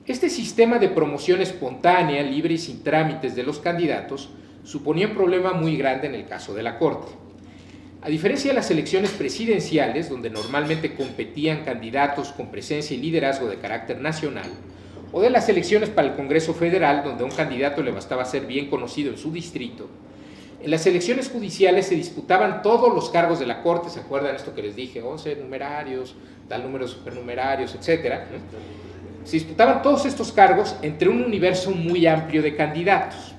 Este sistema de promoción espontánea, libre y sin trámites de los candidatos suponía un problema muy grande en el caso de la Corte. A diferencia de las elecciones presidenciales, donde normalmente competían candidatos con presencia y liderazgo de carácter nacional, o de las elecciones para el Congreso Federal, donde a un candidato le bastaba ser bien conocido en su distrito, en las elecciones judiciales se disputaban todos los cargos de la Corte. ¿Se acuerdan esto que les dije? 11 numerarios, tal número de supernumerarios, etcétera, ¿no? Se disputaban todos estos cargos entre un universo muy amplio de candidatos.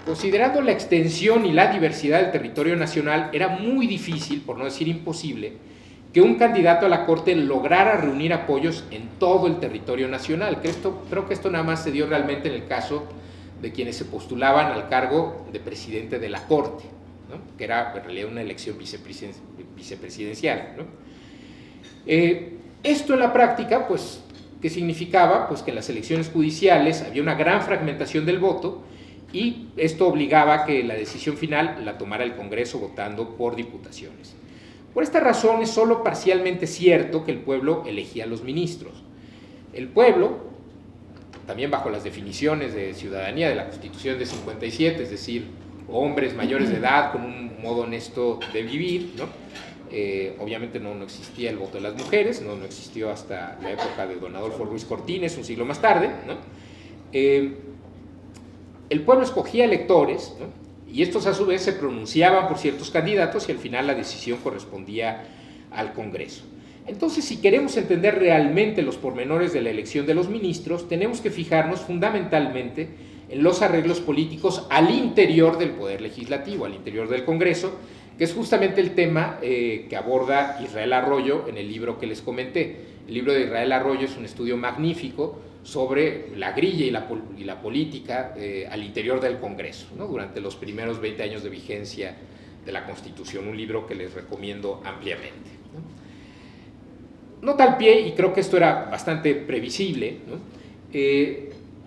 Considerando la extensión y la diversidad del territorio nacional, era muy difícil, por no decir imposible, que un candidato a la Corte lograra reunir apoyos en todo el territorio nacional. Creo que esto nada más se dio realmente en el caso de quienes se postulaban al cargo de presidente de la Corte, ¿no?, que era en realidad una elección vicepresidencial, ¿no? Esto en la práctica, pues, ¿qué significaba? Pues que en las elecciones judiciales había una gran fragmentación del voto, y esto obligaba a que la decisión final la tomara el Congreso votando por diputaciones. Por esta razón es solo parcialmente cierto que el pueblo elegía a los ministros. El pueblo, también bajo las definiciones de ciudadanía de la Constitución de 57, es decir, hombres mayores de edad con un modo honesto de vivir, ¿no? Obviamente no existía el voto de las mujeres, no existió hasta la época de don Adolfo Ruiz Cortines, un siglo más tarde, ¿no? El pueblo escogía electores, ¿no?, y estos a su vez se pronunciaban por ciertos candidatos y al final la decisión correspondía al Congreso. Entonces, si queremos entender realmente los pormenores de la elección de los ministros, tenemos que fijarnos fundamentalmente en los arreglos políticos al interior del Poder Legislativo, al interior del Congreso, que es justamente el tema que aborda Israel Arroyo en el libro que les comenté. El libro de Israel Arroyo es un estudio magnífico sobre la grilla y la política al interior del Congreso, ¿no?, durante los primeros 20 años de vigencia de la Constitución, un libro que les recomiendo ampliamente, ¿no? Nota al pie, y creo que esto era bastante previsible, ¿no?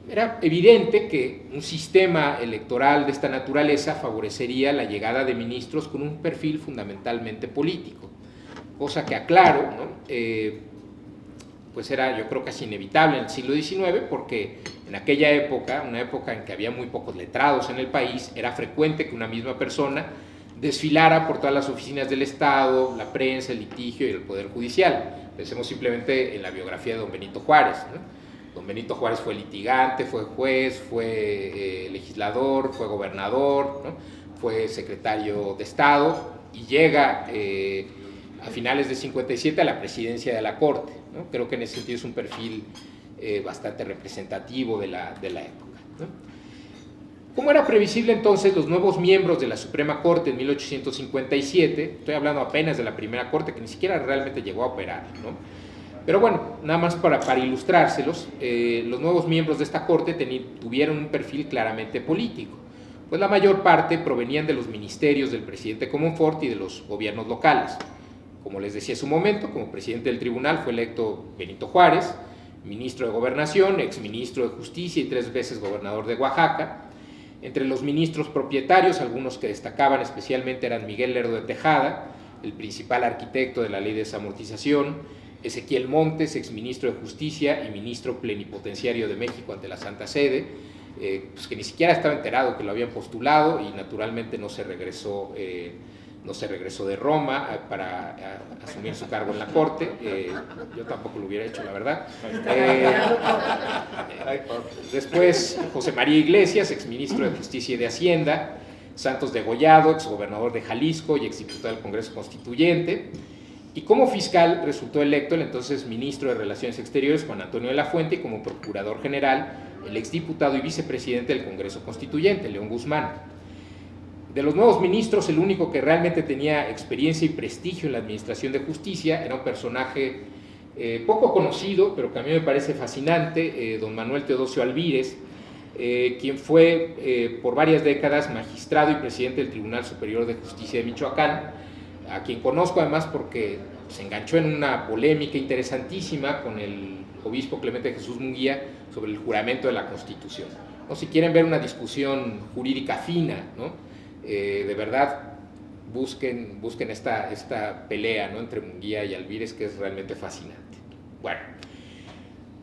Era evidente que un sistema electoral de esta naturaleza favorecería la llegada de ministros con un perfil fundamentalmente político, cosa que, aclaro, ¿no?, pues era, yo creo, casi inevitable en el siglo XIX, porque en aquella época, una época en que había muy pocos letrados en el país, era frecuente que una misma persona desfilara por todas las oficinas del Estado, la prensa, el litigio y el Poder Judicial. Pensemos simplemente en la biografía de don Benito Juárez, ¿no? Don Benito Juárez fue litigante, fue juez, fue legislador, fue gobernador, ¿no?, fue secretario de Estado y llega a finales de 57 a la presidencia de la Corte, ¿no? Creo que en ese sentido es un perfil bastante representativo de la época, ¿no? ¿Cómo era previsible entonces los nuevos miembros de la Suprema Corte en 1857? Estoy hablando apenas de la primera Corte, que ni siquiera realmente llegó a operar, ¿no? Pero bueno, nada más para ilustrárselos, los nuevos miembros de esta Corte tuvieron un perfil claramente político, pues la mayor parte provenían de los ministerios del presidente Comonfort y de los gobiernos locales. Como les decía en su momento, como presidente del tribunal fue electo Benito Juárez, ministro de Gobernación, exministro de Justicia y 3 veces gobernador de Oaxaca. Entre los ministros propietarios, algunos que destacaban especialmente eran Miguel Lerdo de Tejada, el principal arquitecto de la ley de desamortización, Ezequiel Montes, exministro de Justicia y ministro plenipotenciario de México ante la Santa Sede, pues que ni siquiera estaba enterado que lo habían postulado y naturalmente no se regresó de Roma para asumir su cargo en la Corte. Yo tampoco lo hubiera hecho, la verdad. Después, José María Iglesias, exministro de Justicia y de Hacienda, Santos Degollado, exgobernador de Jalisco y exdiputado del Congreso Constituyente. Y como fiscal resultó electo el entonces ministro de Relaciones Exteriores, Juan Antonio de la Fuente, y como procurador general, el exdiputado y vicepresidente del Congreso Constituyente, León Guzmán. De los nuevos ministros, el único que realmente tenía experiencia y prestigio en la administración de justicia era un personaje poco conocido, pero que a mí me parece fascinante, don Manuel Teodosio Alvírez, quien fue por varias décadas magistrado y presidente del Tribunal Superior de Justicia de Michoacán, a quien conozco además porque se enganchó en una polémica interesantísima con el obispo Clemente Jesús Munguía sobre el juramento de la Constitución, ¿no? Si quieren ver una discusión jurídica fina, ¿no?, de verdad busquen esta pelea, ¿no?, entre Munguía y Alvírez, que es realmente fascinante. Bueno,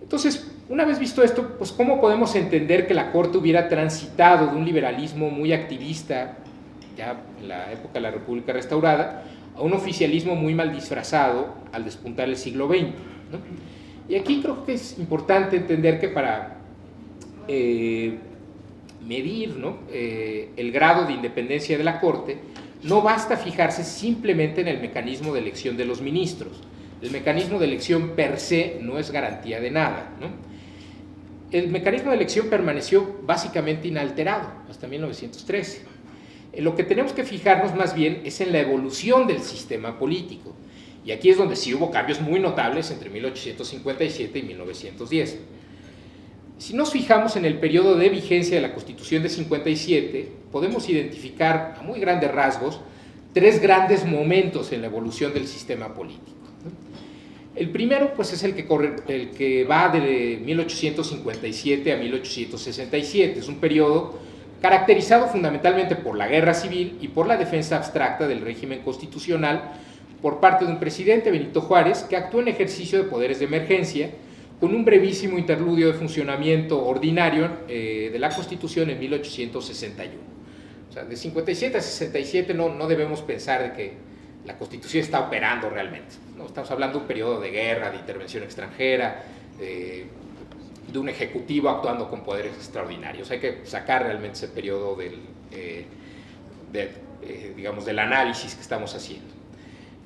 entonces, una vez visto esto, pues ¿cómo podemos entender que la Corte hubiera transitado de un liberalismo muy activista, ya en la época de la República Restaurada, a un oficialismo muy mal disfrazado al despuntar el siglo XX, ¿no? Y aquí creo que es importante entender que para medir, ¿no?, el grado de independencia de la Corte, no basta fijarse simplemente en el mecanismo de elección de los ministros. El mecanismo de elección per se no es garantía de nada, ¿no? El mecanismo de elección permaneció básicamente inalterado hasta 1913. En lo que tenemos que fijarnos más bien es en la evolución del sistema político. Y aquí es donde sí hubo cambios muy notables entre 1857 y 1910. Si nos fijamos en el periodo de vigencia de la Constitución de 57, podemos identificar a muy grandes rasgos 3 grandes momentos en la evolución del sistema político. El primero, pues, es el que va de 1857 a 1867. Es un periodo caracterizado fundamentalmente por la guerra civil y por la defensa abstracta del régimen constitucional por parte de un presidente, Benito Juárez, que actuó en ejercicio de poderes de emergencia, con un brevísimo interludio de funcionamiento ordinario de la Constitución en 1861. O sea, de 57 a 67 no debemos pensar de que la Constitución está operando realmente, ¿no? Estamos hablando de un periodo de guerra, de intervención extranjera, de un ejecutivo actuando con poderes extraordinarios. Hay que sacar realmente ese periodo digamos, del análisis que estamos haciendo.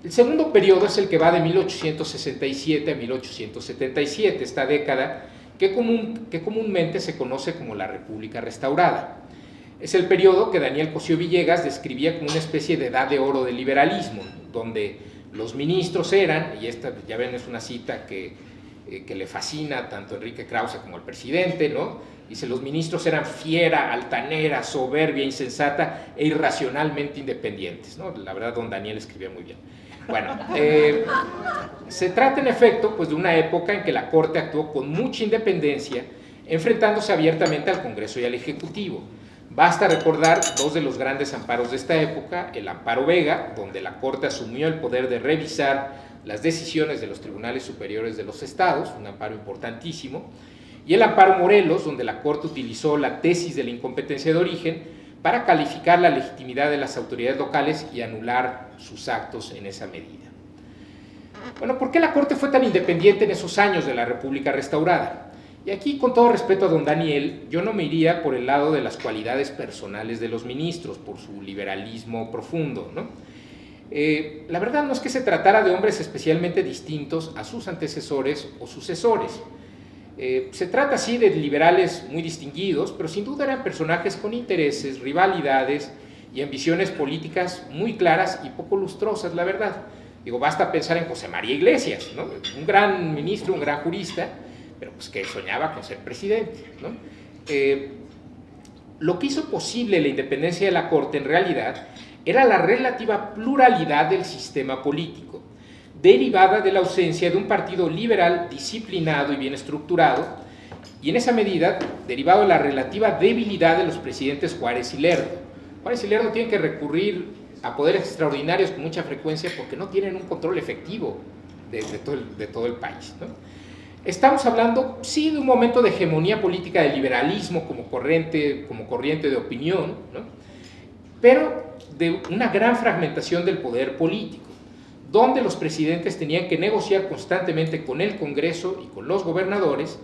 El segundo periodo es el que va de 1867 a 1877, esta década que comúnmente se conoce como la República Restaurada. Es el periodo que Daniel Cosío Villegas describía como una especie de edad de oro del liberalismo, donde los ministros eran, y esta ya ven es una cita que le fascina tanto a Enrique Krause como al presidente, ¿no? Dice, los ministros eran fiera, altanera, soberbia, insensata e irracionalmente independientes, ¿no? La verdad, don Daniel escribía muy bien. Bueno, se trata en efecto pues, de una época en que la Corte actuó con mucha independencia, enfrentándose abiertamente al Congreso y al Ejecutivo. Basta recordar dos de los grandes amparos de esta época, el Amparo Vega, donde la Corte asumió el poder de revisar las decisiones de los tribunales superiores de los estados, un amparo importantísimo, y el Amparo Morelos, donde la Corte utilizó la tesis de la incompetencia de origen para calificar la legitimidad de las autoridades locales y anular sus actos en esa medida. Bueno, ¿por qué la Corte fue tan independiente en esos años de la República Restaurada? Y aquí, con todo respeto a don Daniel, yo no me iría por el lado de las cualidades personales de los ministros, por su liberalismo profundo, ¿no? La verdad no es que se tratara de hombres especialmente distintos a sus antecesores o sucesores. Se trata sí de liberales muy distinguidos, pero sin duda eran personajes con intereses, rivalidades y ambiciones políticas muy claras y poco lustrosas, la verdad. Digo, basta pensar en José María Iglesias, ¿no? Un gran ministro, un gran jurista, pero pues que soñaba con ser presidente, ¿no? Lo que hizo posible la independencia de la Corte en realidad era la relativa pluralidad del sistema político, derivada de la ausencia de un partido liberal disciplinado y bien estructurado, y en esa medida derivado de la relativa debilidad de los presidentes Juárez y Lerdo. Juárez y Lerdo tienen que recurrir a poderes extraordinarios con mucha frecuencia porque no tienen un control efectivo de todo el país, ¿no? Estamos hablando, sí, de un momento de hegemonía política del liberalismo como corriente de opinión, ¿no? Pero de una gran fragmentación del poder político, donde los presidentes tenían que negociar constantemente con el Congreso y con los gobernadores,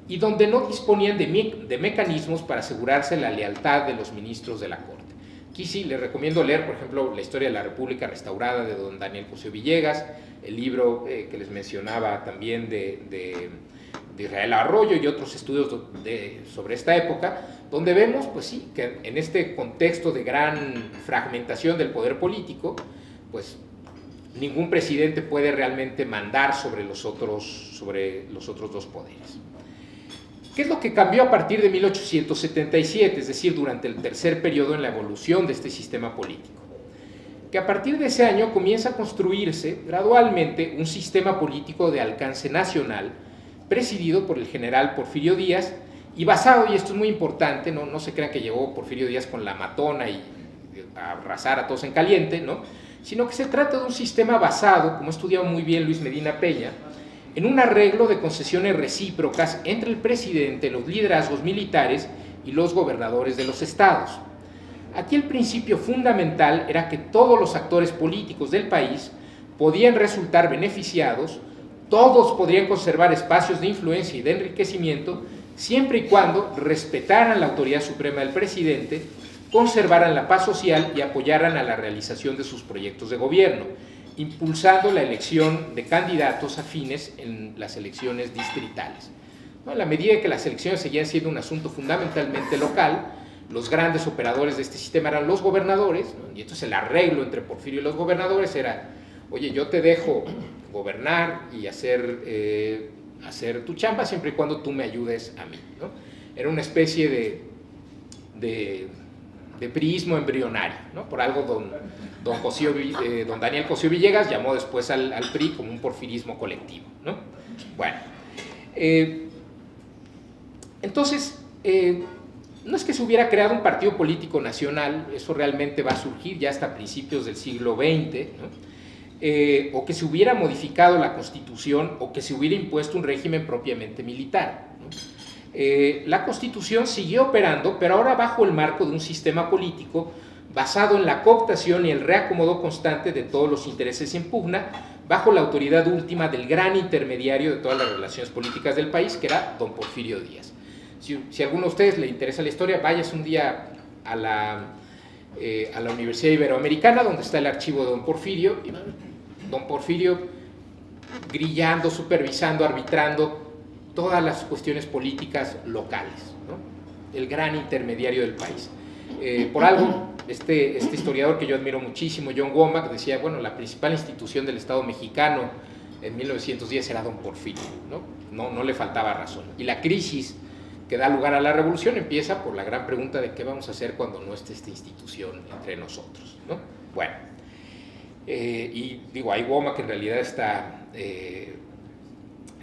y donde no disponían de mecanismos para asegurarse la lealtad de los ministros de la Corte. Aquí sí les recomiendo leer, por ejemplo, La historia de la República Restaurada de don Daniel Cosío Villegas, el libro que les mencionaba también de Israel Arroyo y otros estudios sobre esta época, donde vemos, pues sí, que en este contexto de gran fragmentación del poder político, pues ningún presidente puede realmente mandar sobre los otros dos poderes. ¿Qué es lo que cambió a partir de 1877, es decir, durante el tercer periodo en la evolución de este sistema político? Que a partir de ese año comienza a construirse gradualmente un sistema político de alcance nacional, presidido por el general Porfirio Díaz, y basado, y esto es muy importante, no se crean que llegó Porfirio Díaz con la matona y a arrasar a todos en caliente, ¿no? Sino que se trata de un sistema basado, como ha estudiado muy bien Luis Medina Peña, en un arreglo de concesiones recíprocas entre el presidente, los liderazgos militares y los gobernadores de los estados. Aquí el principio fundamental era que todos los actores políticos del país podían resultar beneficiados, todos podrían conservar espacios de influencia y de enriquecimiento, siempre y cuando respetaran la autoridad suprema del presidente, conservaran la paz social y apoyaran a la realización de sus proyectos de gobierno, impulsando la elección de candidatos afines en las elecciones distritales. En la medida que las elecciones seguían siendo un asunto fundamentalmente local, los grandes operadores de este sistema eran los gobernadores, ¿no? Y entonces el arreglo entre Porfirio y los gobernadores era, oye, yo te dejo gobernar y hacer tu chamba siempre y cuando tú me ayudes a mí, ¿no? Era una especie de priismo embrionario, ¿no? Por algo don Daniel Cosío Villegas llamó después al PRI como un porfirismo colectivo, ¿no? Bueno, entonces, no es que se hubiera creado un partido político nacional, eso realmente va a surgir ya hasta principios del siglo XX, ¿no? O que se hubiera modificado la Constitución o que se hubiera impuesto un régimen propiamente militar, ¿no? La Constitución siguió operando, pero ahora bajo el marco de un sistema político basado en la cooptación y el reacomodo constante de todos los intereses en pugna, bajo la autoridad última del gran intermediario de todas las relaciones políticas del país, que era don Porfirio Díaz. Si a alguno de ustedes le interesa la historia, váyase un día a la Universidad Iberoamericana, donde está el archivo de don Porfirio, don Porfirio grillando, supervisando, arbitrando todas las cuestiones políticas locales, ¿no? El gran intermediario del país. Por algo, este historiador que yo admiro muchísimo, John Womack, decía, bueno, la principal institución del Estado mexicano en 1910 era don Porfirio, ¿no? No le faltaba razón. Y la crisis que da lugar a la revolución empieza por la gran pregunta de qué vamos a hacer cuando no esté esta institución entre nosotros, ¿no? Bueno, y digo, hay Womack que en realidad está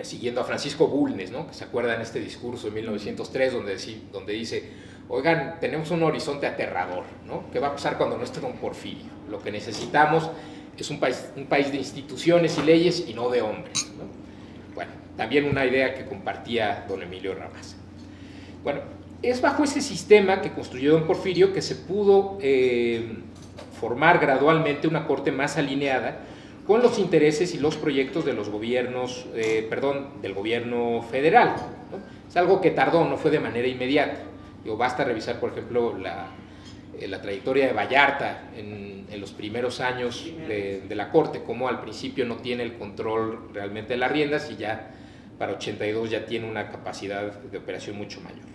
siguiendo a Francisco Bulnes, ¿no? Que se acuerdan este discurso de 1903 donde dice, oigan, tenemos un horizonte aterrador, ¿no? ¿Qué va a pasar cuando no esté don Porfirio? Lo que necesitamos es un país de instituciones y leyes y no de hombres, ¿no? Bueno, también una idea que compartía don Emilio Rabasa. Bueno, es bajo ese sistema que construyó don Porfirio que se pudo formar gradualmente una corte más alineada con los intereses y los proyectos de los gobiernos, del gobierno federal, ¿no? Es algo que tardó, no fue de manera inmediata. Basta revisar, por ejemplo, la trayectoria de Vallarta en los primeros años de la corte, como al principio no tiene el control realmente de las riendas y ya para 82 ya tiene una capacidad de operación mucho mayor.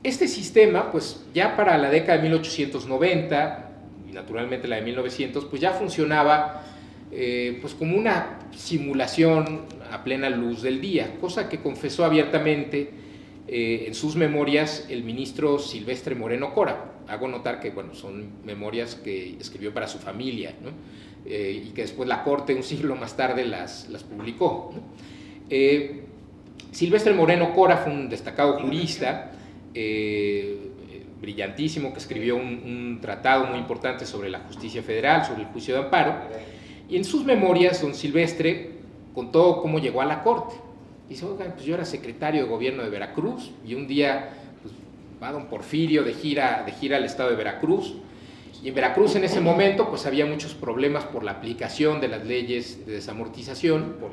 Este sistema, pues ya para la década de 1890 y naturalmente la de 1900, pues ya funcionaba pues como una simulación a plena luz del día, cosa que confesó abiertamente en sus memorias el ministro Silvestre Moreno Cora. Hago notar que, bueno, son memorias que escribió para su familia, ¿no? Y que después la corte, un siglo más tarde, las publicó, ¿no? Silvestre Moreno Cora fue un destacado jurista, brillantísimo, que escribió un tratado muy importante sobre la justicia federal, sobre el juicio de amparo, y en sus memorias don Silvestre contó cómo llegó a la corte. Dice, oigan, pues yo era secretario de gobierno de Veracruz y un día pues, va don Porfirio de gira al estado de Veracruz, y en Veracruz en ese momento pues había muchos problemas por la aplicación de las leyes de desamortización, por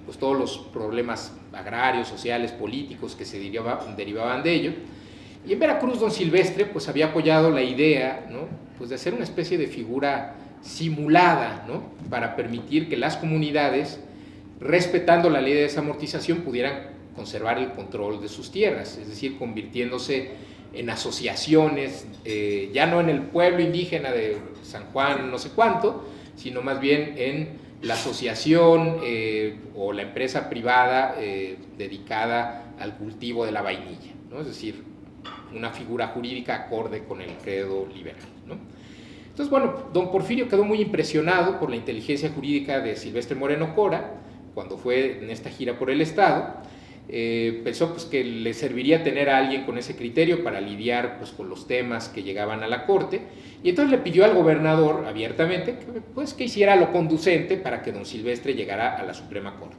pues, todos los problemas agrarios, sociales, políticos que se derivaban de ello. Y en Veracruz don Silvestre pues había apoyado la idea, ¿no? Pues de hacer una especie de figura simulada, ¿no? Para permitir que las comunidades, respetando la ley de desamortización, pudieran conservar el control de sus tierras, es decir, convirtiéndose en asociaciones, ya no en el pueblo indígena de San Juan no sé cuánto, sino más bien en la asociación o la empresa privada dedicada al cultivo de la vainilla, ¿no? Es decir, una figura jurídica acorde con el credo liberal, ¿no? Entonces, bueno, don Porfirio quedó muy impresionado por la inteligencia jurídica de Silvestre Moreno Cora cuando fue en esta gira por el estado. Pensó pues, que le serviría tener a alguien con ese criterio para lidiar pues, con los temas que llegaban a la corte, y entonces le pidió al gobernador abiertamente que hiciera lo conducente para que don Silvestre llegara a la Suprema Corte,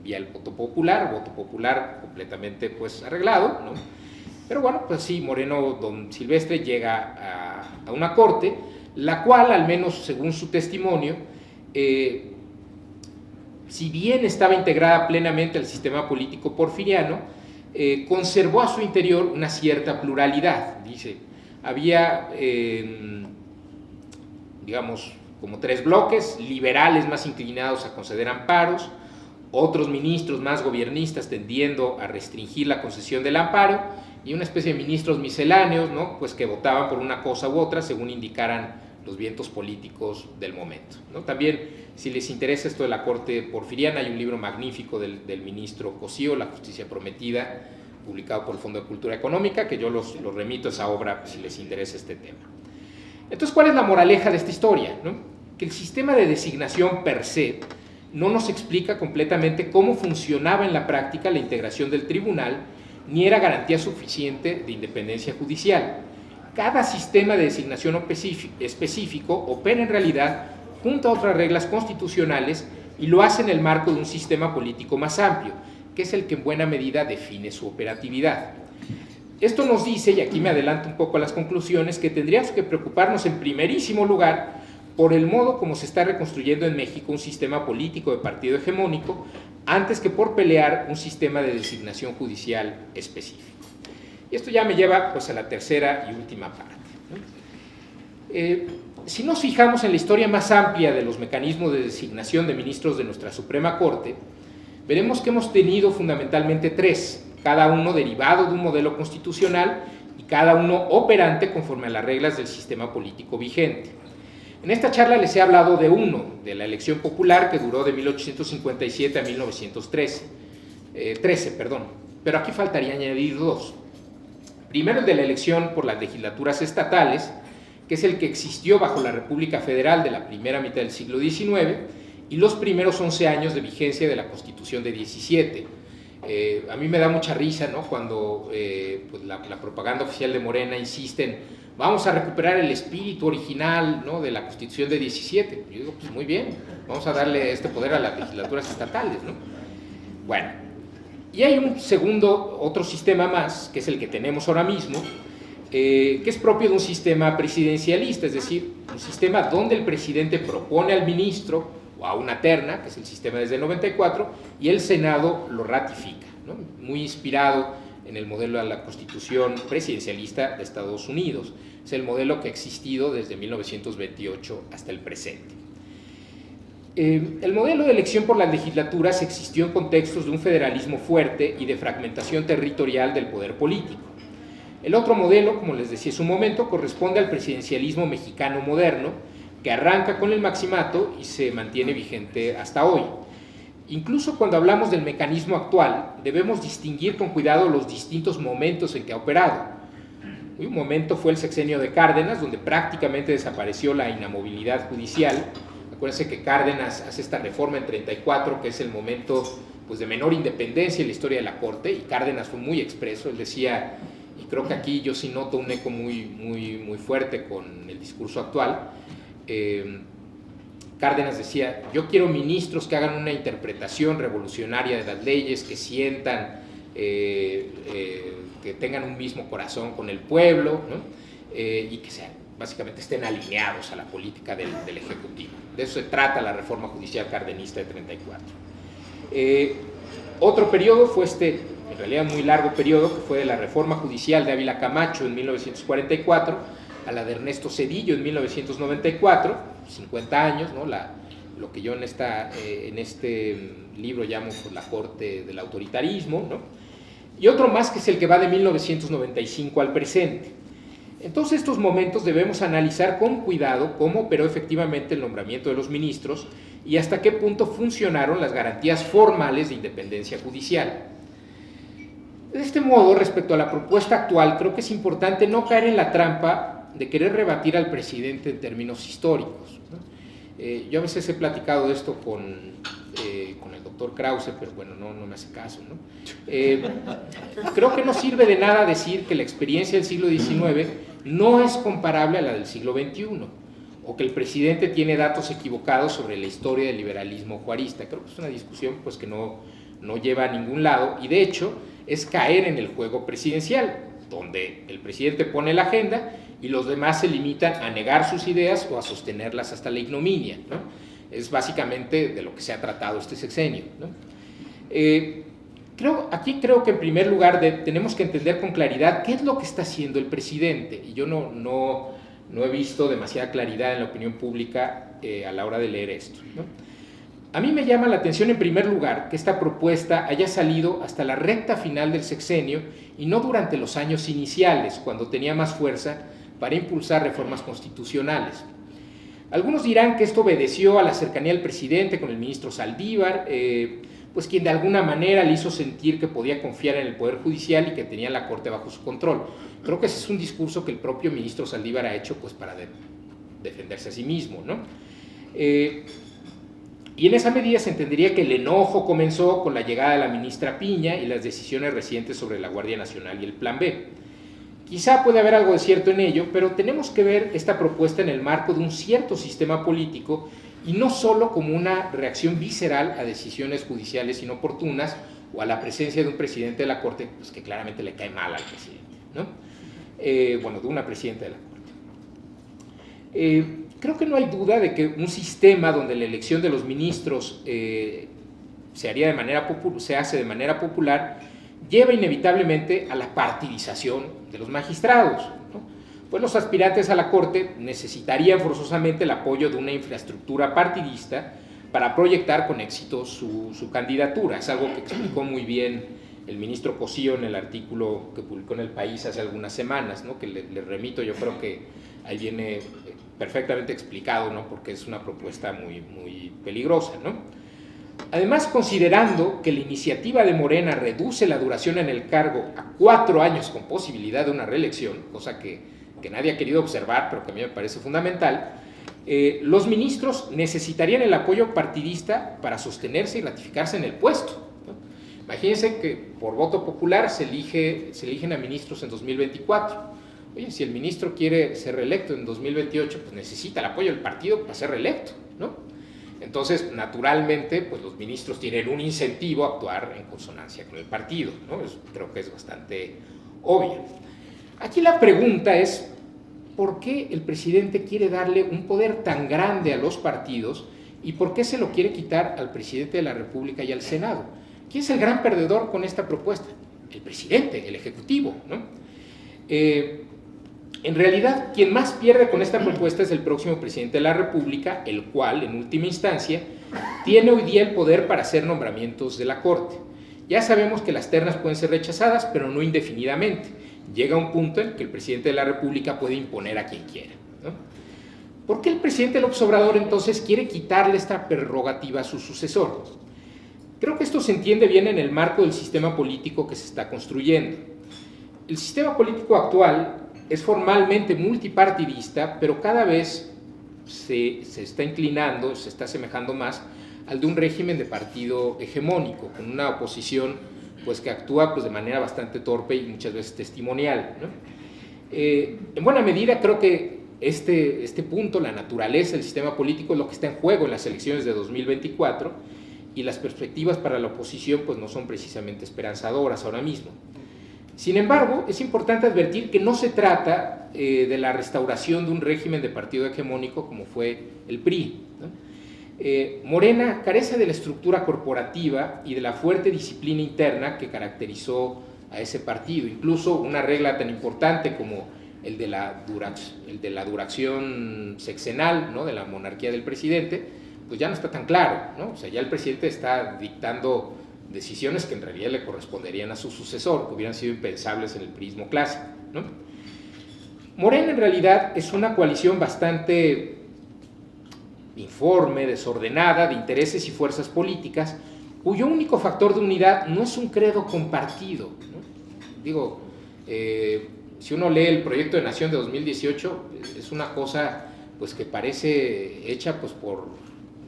vía el voto popular completamente pues, arreglado, ¿no? Pero bueno, pues sí, don Silvestre llega a una corte, la cual, al menos según su testimonio, si bien estaba integrada plenamente al sistema político porfiriano, conservó a su interior una cierta pluralidad. Dice, había, digamos, como tres bloques: liberales más inclinados a conceder amparos, otros ministros más gobiernistas tendiendo a restringir la concesión del amparo, y una especie de ministros misceláneos, ¿no? Pues que votaban por una cosa u otra según indicaran los vientos políticos del momento, ¿no? También, si les interesa esto de la corte porfiriana, hay un libro magnífico del ministro Cosío, La justicia prometida, publicado por el Fondo de Cultura Económica, que yo los remito a esa obra si les interesa este tema. Entonces, ¿cuál es la moraleja de esta historia, ¿no? Que el sistema de designación per se no nos explica completamente cómo funcionaba en la práctica la integración del tribunal, ni era garantía suficiente de independencia judicial. Cada sistema de designación específico opera en realidad junto a otras reglas constitucionales y lo hace en el marco de un sistema político más amplio, que es el que en buena medida define su operatividad. Esto nos dice, y aquí me adelanto un poco a las conclusiones, que tendríamos que preocuparnos en primerísimo lugar por el modo como se está reconstruyendo en México un sistema político de partido hegemónico, antes que por pelear un sistema de designación judicial específico. Y esto ya me lleva pues, a la tercera y última parte, ¿no? Si nos fijamos en la historia más amplia de los mecanismos de designación de ministros de nuestra Suprema Corte, veremos que hemos tenido fundamentalmente 3, cada uno derivado de un modelo constitucional y cada uno operante conforme a las reglas del sistema político vigente. En esta charla les he hablado de uno, de la elección popular, que duró de 1857 a 1913, pero aquí faltaría añadir 2. Primero, el de la elección por las legislaturas estatales, que es el que existió bajo la República Federal de la primera mitad del siglo XIX y los primeros 11 años de vigencia de la Constitución de 17. A mí me da mucha risa, ¿no?, cuando pues la propaganda oficial de Morena insiste en vamos a recuperar el espíritu original, ¿no?, de la Constitución de 17. Yo digo, pues muy bien, vamos a darle este poder a las legislaturas estatales, ¿no? Bueno, y hay un segundo, otro sistema más, que es el que tenemos ahora mismo, que es propio de un sistema presidencialista, es decir, un sistema donde el presidente propone al ministro o a una terna, que es el sistema desde el 94, y el Senado lo ratifica, ¿no?, muy inspirado en el modelo de la Constitución presidencialista de Estados Unidos. Es el modelo que ha existido desde 1928 hasta el presente. El modelo de elección por las legislaturas existió en contextos de un federalismo fuerte y de fragmentación territorial del poder político. El otro modelo, como les decía hace un momento, corresponde al presidencialismo mexicano moderno, que arranca con el maximato y se mantiene vigente hasta hoy. Incluso cuando hablamos del mecanismo actual, debemos distinguir con cuidado los distintos momentos en que ha operado. Un momento fue el sexenio de Cárdenas, donde prácticamente desapareció la inamovilidad judicial. Acuérdense que Cárdenas hace esta reforma en 34, que es el momento pues, de menor independencia en la historia de la Corte, y Cárdenas fue muy expreso. Él decía, y creo que aquí yo sí noto un eco muy fuerte con el discurso actual, Cárdenas decía, yo quiero ministros que hagan una interpretación revolucionaria de las leyes, que sientan, que tengan un mismo corazón con el pueblo, ¿no?, y que básicamente estén alineados a la política del Ejecutivo. De eso se trata la reforma judicial cardenista de 34. Otro periodo fue en realidad muy largo periodo, que fue de la reforma judicial de Ávila Camacho en 1944 a la de Ernesto Zedillo en 1994, 50 años, ¿no?, lo que yo en este libro llamo por la corte del autoritarismo, ¿no?, y otro más que es el que va de 1995 al presente. En todos estos momentos debemos analizar con cuidado cómo operó efectivamente el nombramiento de los ministros y hasta qué punto funcionaron las garantías formales de independencia judicial. De este modo, respecto a la propuesta actual, creo que es importante no caer en la trampa de querer rebatir al presidente en términos históricos, ¿no? Yo a veces he platicado de esto con el doctor Krause, pero bueno, no me hace caso, ¿no? Creo que no sirve de nada decir que la experiencia del siglo XIX no es comparable a la del siglo XXI, o que el presidente tiene datos equivocados sobre la historia del liberalismo juarista. Creo que es una discusión pues, que no lleva a ningún lado, y de hecho es caer en el juego presidencial, donde el presidente pone la agenda y los demás se limitan a negar sus ideas o a sostenerlas hasta la ignominia, ¿no? Es básicamente de lo que se ha tratado este sexenio, ¿no? Creo que en primer lugar tenemos que entender con claridad qué es lo que está haciendo el presidente, y yo no he visto demasiada claridad en la opinión pública a la hora de leer esto, ¿no? A mí me llama la atención en primer lugar que esta propuesta haya salido hasta la recta final del sexenio y no durante los años iniciales, cuando tenía más fuerza para impulsar reformas constitucionales. Algunos dirán que esto obedeció a la cercanía del presidente con el ministro Saldívar, pues quien de alguna manera le hizo sentir que podía confiar en el Poder Judicial y que tenía la Corte bajo su control. Creo que ese es un discurso que el propio ministro Saldívar ha hecho pues, para defenderse a sí mismo, ¿no? Y en esa medida se entendería que el enojo comenzó con la llegada de la ministra Piña y las decisiones recientes sobre la Guardia Nacional y el Plan B. Quizá puede haber algo de cierto en ello, pero tenemos que ver esta propuesta en el marco de un cierto sistema político y no solo como una reacción visceral a decisiones judiciales inoportunas o a la presencia de un presidente de la Corte pues, que claramente le cae mal al presidente, ¿no? De una presidenta de la Corte. Creo que no hay duda de que un sistema donde la elección de los ministros se hace de manera popular lleva inevitablemente a la partidización de los magistrados, ¿no? pues los aspirantes a la Corte necesitarían forzosamente el apoyo de una infraestructura partidista para proyectar con éxito su candidatura. Es algo que explicó muy bien el ministro Cosío en el artículo que publicó en El País hace algunas semanas, ¿no? Que le remito, yo creo que ahí viene perfectamente explicado, ¿no? Porque es una propuesta muy, muy peligrosa, ¿no? Además, considerando que la iniciativa de Morena reduce la duración en el cargo a 4 años con posibilidad de una reelección, cosa que nadie ha querido observar, pero que a mí me parece fundamental, los ministros necesitarían el apoyo partidista para sostenerse y ratificarse en el puesto, ¿no? Imagínense que por voto popular se eligen a ministros en 2024. Oye, si el ministro quiere ser reelecto en 2028, pues necesita el apoyo del partido para ser reelecto, ¿no? Entonces, naturalmente, pues los ministros tienen un incentivo a actuar en consonancia con el partido, ¿no? Creo que es bastante obvio. Aquí la pregunta es, ¿por qué el presidente quiere darle un poder tan grande a los partidos y por qué se lo quiere quitar al presidente de la República y al Senado? ¿Quién es el gran perdedor con esta propuesta? El presidente, el ejecutivo, ¿no? En realidad, quien más pierde con esta propuesta es el próximo presidente de la República, el cual, en última instancia, tiene hoy día el poder para hacer nombramientos de la Corte. Ya sabemos que las ternas pueden ser rechazadas, pero no indefinidamente. Llega un punto en que el presidente de la República puede imponer a quien quiera, ¿no? ¿Por qué el presidente López Obrador entonces quiere quitarle esta prerrogativa a su sucesor? Creo que esto se entiende bien en el marco del sistema político que se está construyendo. El sistema político actual es formalmente multipartidista, pero cada vez se está inclinando, se está asemejando más al de un régimen de partido hegemónico, con una oposición pues, que actúa pues, de manera bastante torpe y muchas veces testimonial, ¿no? En buena medida creo que este punto, la naturaleza del sistema político, es lo que está en juego en las elecciones de 2024, y las perspectivas para la oposición pues, no son precisamente esperanzadoras ahora mismo. Sin embargo, es importante advertir que no se trata de la restauración de un régimen de partido hegemónico como fue el PRI, ¿no? Morena carece de la estructura corporativa y de la fuerte disciplina interna que caracterizó a ese partido. Incluso una regla tan importante como el de la duración sexenal, ¿no? De la monarquía del presidente, pues ya no está tan claro, ¿no? O sea, ya el presidente está dictando decisiones que en realidad le corresponderían a su sucesor, que hubieran sido impensables en el priismo clásico, ¿no? Morena en realidad es una coalición bastante informe, desordenada, de intereses y fuerzas políticas, cuyo único factor de unidad no es un credo compartido, ¿no? Digo, si uno lee el proyecto de nación de 2018, es una cosa pues, que parece hecha pues,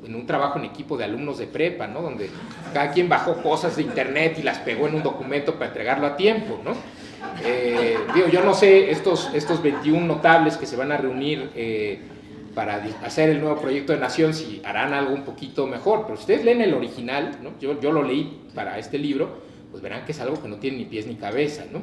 en un trabajo en equipo de alumnos de prepa, ¿no? Donde cada quien bajó cosas de internet y las pegó en un documento para entregarlo a tiempo, ¿no? Digo, yo no sé, estos 21 notables que se van a reunir para hacer el nuevo proyecto de nación, si harán algo un poquito mejor, pero si ustedes leen el original, ¿no? Yo lo leí para este libro, pues verán que es algo que no tiene ni pies ni cabeza, ¿no?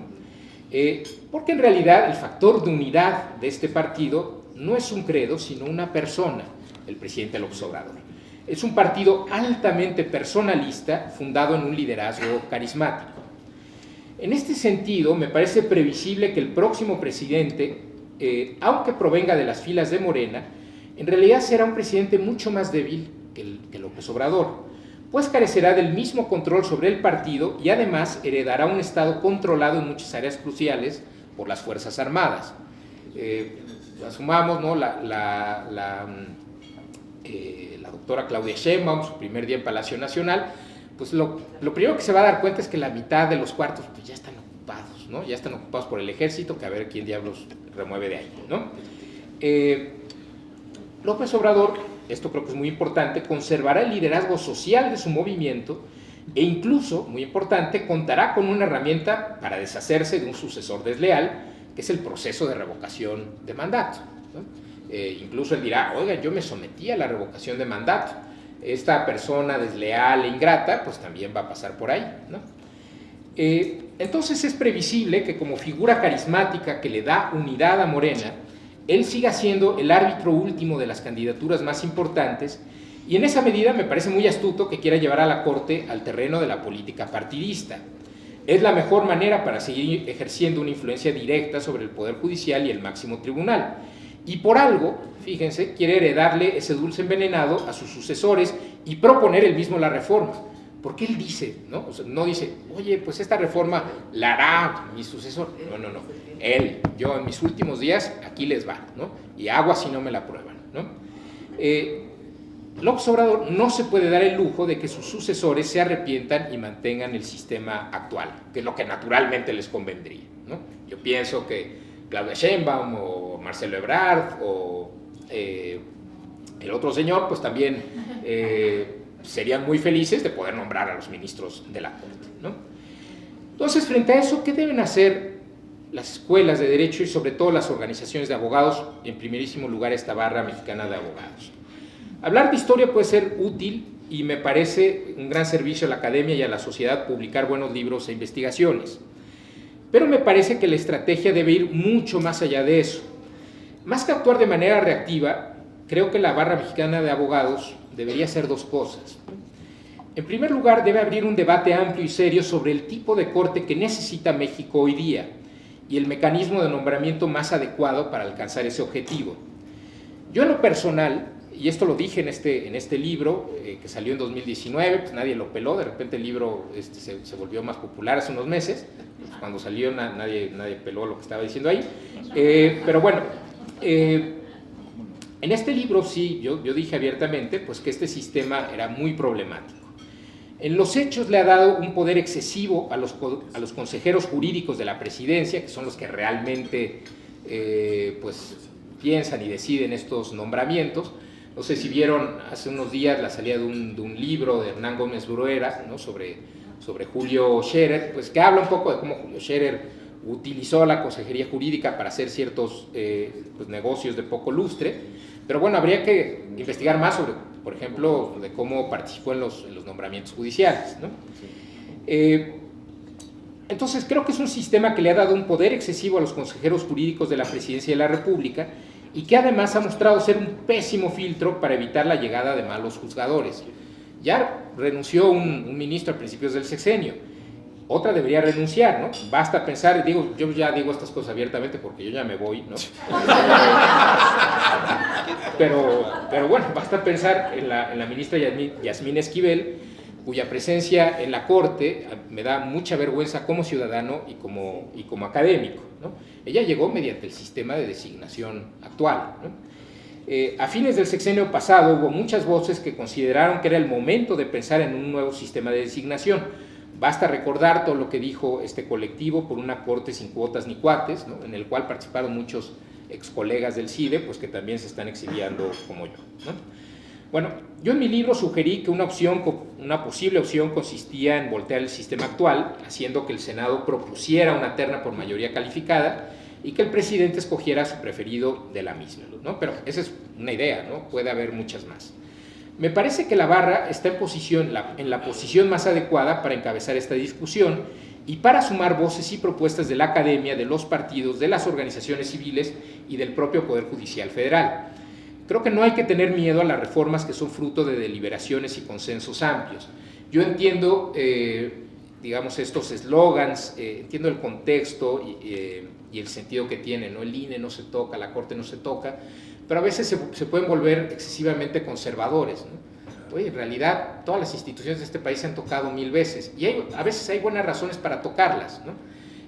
Porque en realidad el factor de unidad de este partido no es un credo, sino una persona, el presidente López Obrador. Es un partido altamente personalista, fundado en un liderazgo carismático. En este sentido, me parece previsible que el próximo presidente, aunque provenga de las filas de Morena, en realidad será un presidente mucho más débil que López Obrador, pues carecerá del mismo control sobre el partido y además heredará un Estado controlado en muchas áreas cruciales por las Fuerzas Armadas. Asumamos, ¿no? La doctora Claudia Sheinbaum, su primer día en Palacio Nacional, pues lo primero que se va a dar cuenta es que la mitad de los cuartos pues ya están ocupados, ¿no? Ya están ocupados por el ejército, que a ver quién diablos remueve de ahí, ¿no? López Obrador, esto creo que es muy importante, conservará el liderazgo social de su movimiento e incluso, muy importante, contará con una herramienta para deshacerse de un sucesor desleal, que es el proceso de revocación de mandato, ¿no? Incluso él dirá, oiga, yo me sometí a la revocación de mandato, esta persona desleal e ingrata, pues también va a pasar por ahí, ¿no? Entonces es previsible que como figura carismática que le da unidad a Morena, él siga siendo el árbitro último de las candidaturas más importantes, y en esa medida me parece muy astuto que quiera llevar a la Corte al terreno de la política partidista. Es la mejor manera para seguir ejerciendo una influencia directa sobre el Poder Judicial y el máximo tribunal. Y por algo, fíjense, quiere heredarle ese dulce envenenado a sus sucesores y proponer él mismo la reforma. Porque él dice, ¿no? O sea, no dice, oye, pues esta reforma la hará mi sucesor. No. Yo en mis últimos días, aquí les va, ¿no? Y agua si no me la aprueban, ¿no? López Obrador no se puede dar el lujo de que sus sucesores se arrepientan y mantengan el sistema actual, que es lo que naturalmente les convendría, ¿no? Yo pienso que Claudia Sheinbaum o Marcelo Ebrard o el otro señor, pues también serían muy felices de poder nombrar a los ministros de la Corte, ¿no? Entonces, frente a eso, ¿qué deben hacer las escuelas de derecho y sobre todo las organizaciones de abogados, en primerísimo lugar esta barra mexicana de abogados? Hablar de historia puede ser útil y me parece un gran servicio a la academia y a la sociedad publicar buenos libros e investigaciones. Pero me parece que la estrategia debe ir mucho más allá de eso. Más que actuar de manera reactiva, creo que la barra mexicana de abogados debería hacer dos cosas. En primer lugar, debe abrir un debate amplio y serio sobre el tipo de corte que necesita México hoy día y el mecanismo de nombramiento más adecuado para alcanzar ese objetivo. Yo en lo personal, y esto lo dije en este libro que salió en 2019, pues nadie lo peló, de repente el libro se volvió más popular hace unos meses, cuando salió nadie peló lo que estaba diciendo ahí, pero bueno, en este libro sí, yo dije abiertamente pues que este sistema era muy problemático. En los hechos le ha dado un poder excesivo a los consejeros jurídicos de la presidencia, que son los que realmente pues piensan y deciden estos nombramientos. No sé si vieron hace unos días la salida de un libro de Hernán Gómez Bruera, ¿no? sobre Julio Scherer, pues que habla un poco de cómo Julio Scherer utilizó la consejería jurídica para hacer ciertos pues, negocios de poco lustre, pero bueno, habría que investigar más sobre, por ejemplo, de cómo participó en los nombramientos judiciales, ¿no? Entonces creo que es un sistema que le ha dado un poder excesivo a los consejeros jurídicos de la Presidencia de la República y que además ha mostrado ser un pésimo filtro para evitar la llegada de malos juzgadores. Ya renunció un ministro a principios del sexenio, otra debería renunciar, ¿no? Basta pensar, yo ya digo estas cosas abiertamente porque yo ya me voy, ¿no? Pero bueno, basta pensar en la ministra Yasmín Esquivel, cuya presencia en la Corte me da mucha vergüenza como ciudadano y como académico, ¿no? Ella llegó mediante el sistema de designación actual, ¿no? A fines del sexenio pasado hubo muchas voces que consideraron que era el momento de pensar en un nuevo sistema de designación. Basta recordar todo lo que dijo este colectivo por una corte sin cuotas ni cuates, ¿no? En el cual participaron muchos ex colegas del CIDE, pues que también se están exiliando como yo, ¿no? Bueno, yo en mi libro sugerí que una posible opción consistía en voltear el sistema actual, haciendo que el Senado propusiera una terna por mayoría calificada y que el presidente escogiera a su preferido de la misma, ¿no? Pero esa es una idea, ¿no? Puede haber muchas más. Me parece que la barra está en la posición más adecuada para encabezar esta discusión y para sumar voces y propuestas de la academia, de los partidos, de las organizaciones civiles y del propio Poder Judicial Federal. Creo que no hay que tener miedo a las reformas que son fruto de deliberaciones y consensos amplios. Yo entiendo, digamos, estos eslogans, entiendo el contexto y el sentido que tiene, ¿no? El INE no se toca, la Corte no se toca, pero a veces se pueden volver excesivamente conservadores, ¿no? Oye, en realidad todas las instituciones de este país se han tocado 1000 veces y a veces hay buenas razones para tocarlas, ¿no?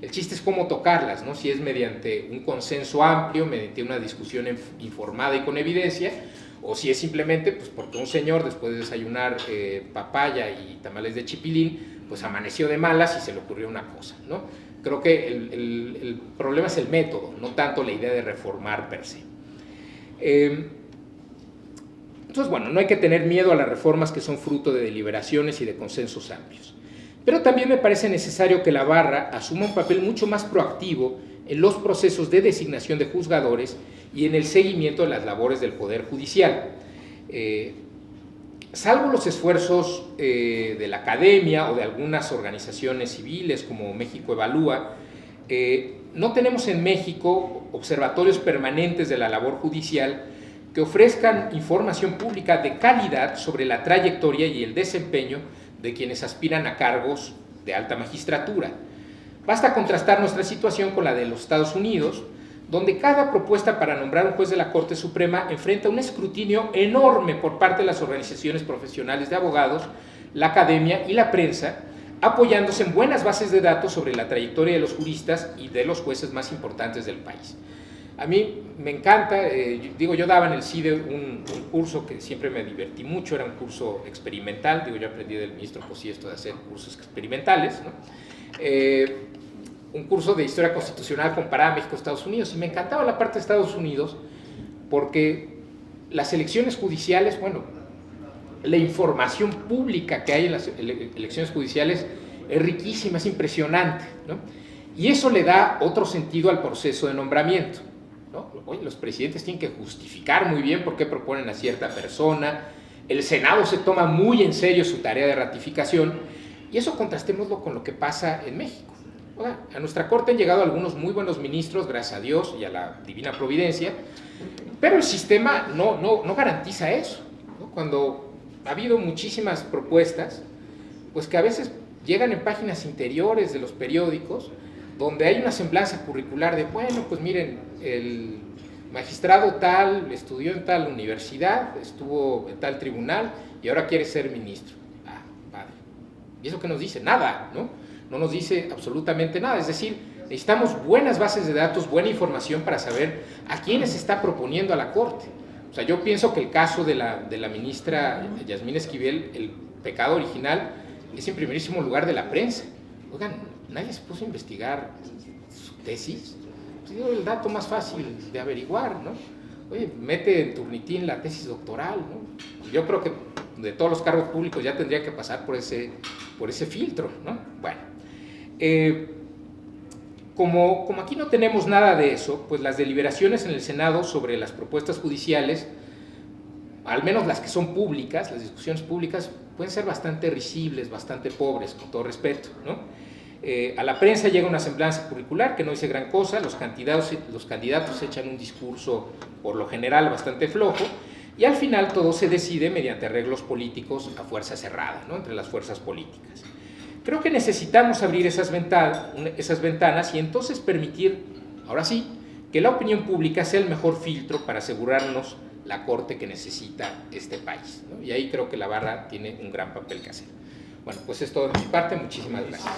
El chiste es cómo tocarlas, ¿no? Si es mediante un consenso amplio, mediante una discusión informada y con evidencia, o si es simplemente pues, porque un señor después de desayunar papaya y tamales de chipilín, pues amaneció de malas y se le ocurrió una cosa, ¿no? Creo que el problema es el método, no tanto la idea de reformar per se. Entonces, bueno, no hay que tener miedo a las reformas que son fruto de deliberaciones y de consensos amplios. Pero también me parece necesario que la barra asuma un papel mucho más proactivo en los procesos de designación de juzgadores y en el seguimiento de las labores del Poder Judicial. Salvo los esfuerzos de la academia o de algunas organizaciones civiles como México Evalúa, no tenemos en México observatorios permanentes de la labor judicial que ofrezcan información pública de calidad sobre la trayectoria y el desempeño de quienes aspiran a cargos de alta magistratura. Basta contrastar nuestra situación con la de los Estados Unidos, donde cada propuesta para nombrar un juez de la Corte Suprema enfrenta un escrutinio enorme por parte de las organizaciones profesionales de abogados, la academia y la prensa, apoyándose en buenas bases de datos sobre la trayectoria de los juristas y de los jueces más importantes del país. A mí me encanta, yo daba en el CIDE un curso que siempre me divertí mucho, era un curso experimental, yo aprendí del ministro Cosí esto de hacer cursos experimentales, ¿no? Un curso de historia constitucional comparada a México-Estados Unidos, y me encantaba la parte de Estados Unidos porque las elecciones judiciales, la información pública que hay en las elecciones judiciales es riquísima, es impresionante, ¿no? Y eso le da otro sentido al proceso de nombramiento, ¿no? Los presidentes tienen que justificar muy bien por qué proponen a cierta persona, el Senado se toma muy en serio su tarea de ratificación, y eso contrastémoslo con lo que pasa en México. A nuestra Corte han llegado algunos muy buenos ministros, gracias a Dios y a la divina providencia, pero el sistema no garantiza eso, ¿no? Cuando ha habido muchísimas propuestas, pues que a veces llegan en páginas interiores de los periódicos, donde hay una semblanza curricular de, pues miren, el magistrado tal estudió en tal universidad, estuvo en tal tribunal y ahora quiere ser ministro. Padre. ¿Y eso qué nos dice? Nada, ¿no? No nos dice absolutamente nada. Es decir, necesitamos buenas bases de datos, buena información para saber a quiénes se está proponiendo a la Corte. O sea, yo pienso que el caso de la ministra Yasmín Esquivel, el pecado original, es en primerísimo lugar de la prensa. Oigan, nadie se puso a investigar su tesis. Pues digo, el dato más fácil de averiguar, ¿no? Oye, mete en Turnitín la tesis doctoral, ¿no? Yo creo que de todos los cargos públicos ya tendría que pasar por ese filtro, ¿no? Bueno, como aquí no tenemos nada de eso, pues las deliberaciones en el Senado sobre las propuestas judiciales, al menos las que son públicas, las discusiones públicas, pueden ser bastante risibles, bastante pobres, con todo respeto, ¿no? A la prensa llega una semblanza curricular que no dice gran cosa, los candidatos echan un discurso por lo general bastante flojo, y al final todo se decide mediante arreglos políticos a fuerza cerrada, ¿no? Entre las fuerzas políticas. Creo que necesitamos abrir esas ventanas y entonces permitir, ahora sí, que la opinión pública sea el mejor filtro para asegurarnos la Corte que necesita este país, ¿no? Y ahí creo que la barra tiene un gran papel que hacer. Bueno, pues es todo de mi parte. Muchísimas gracias.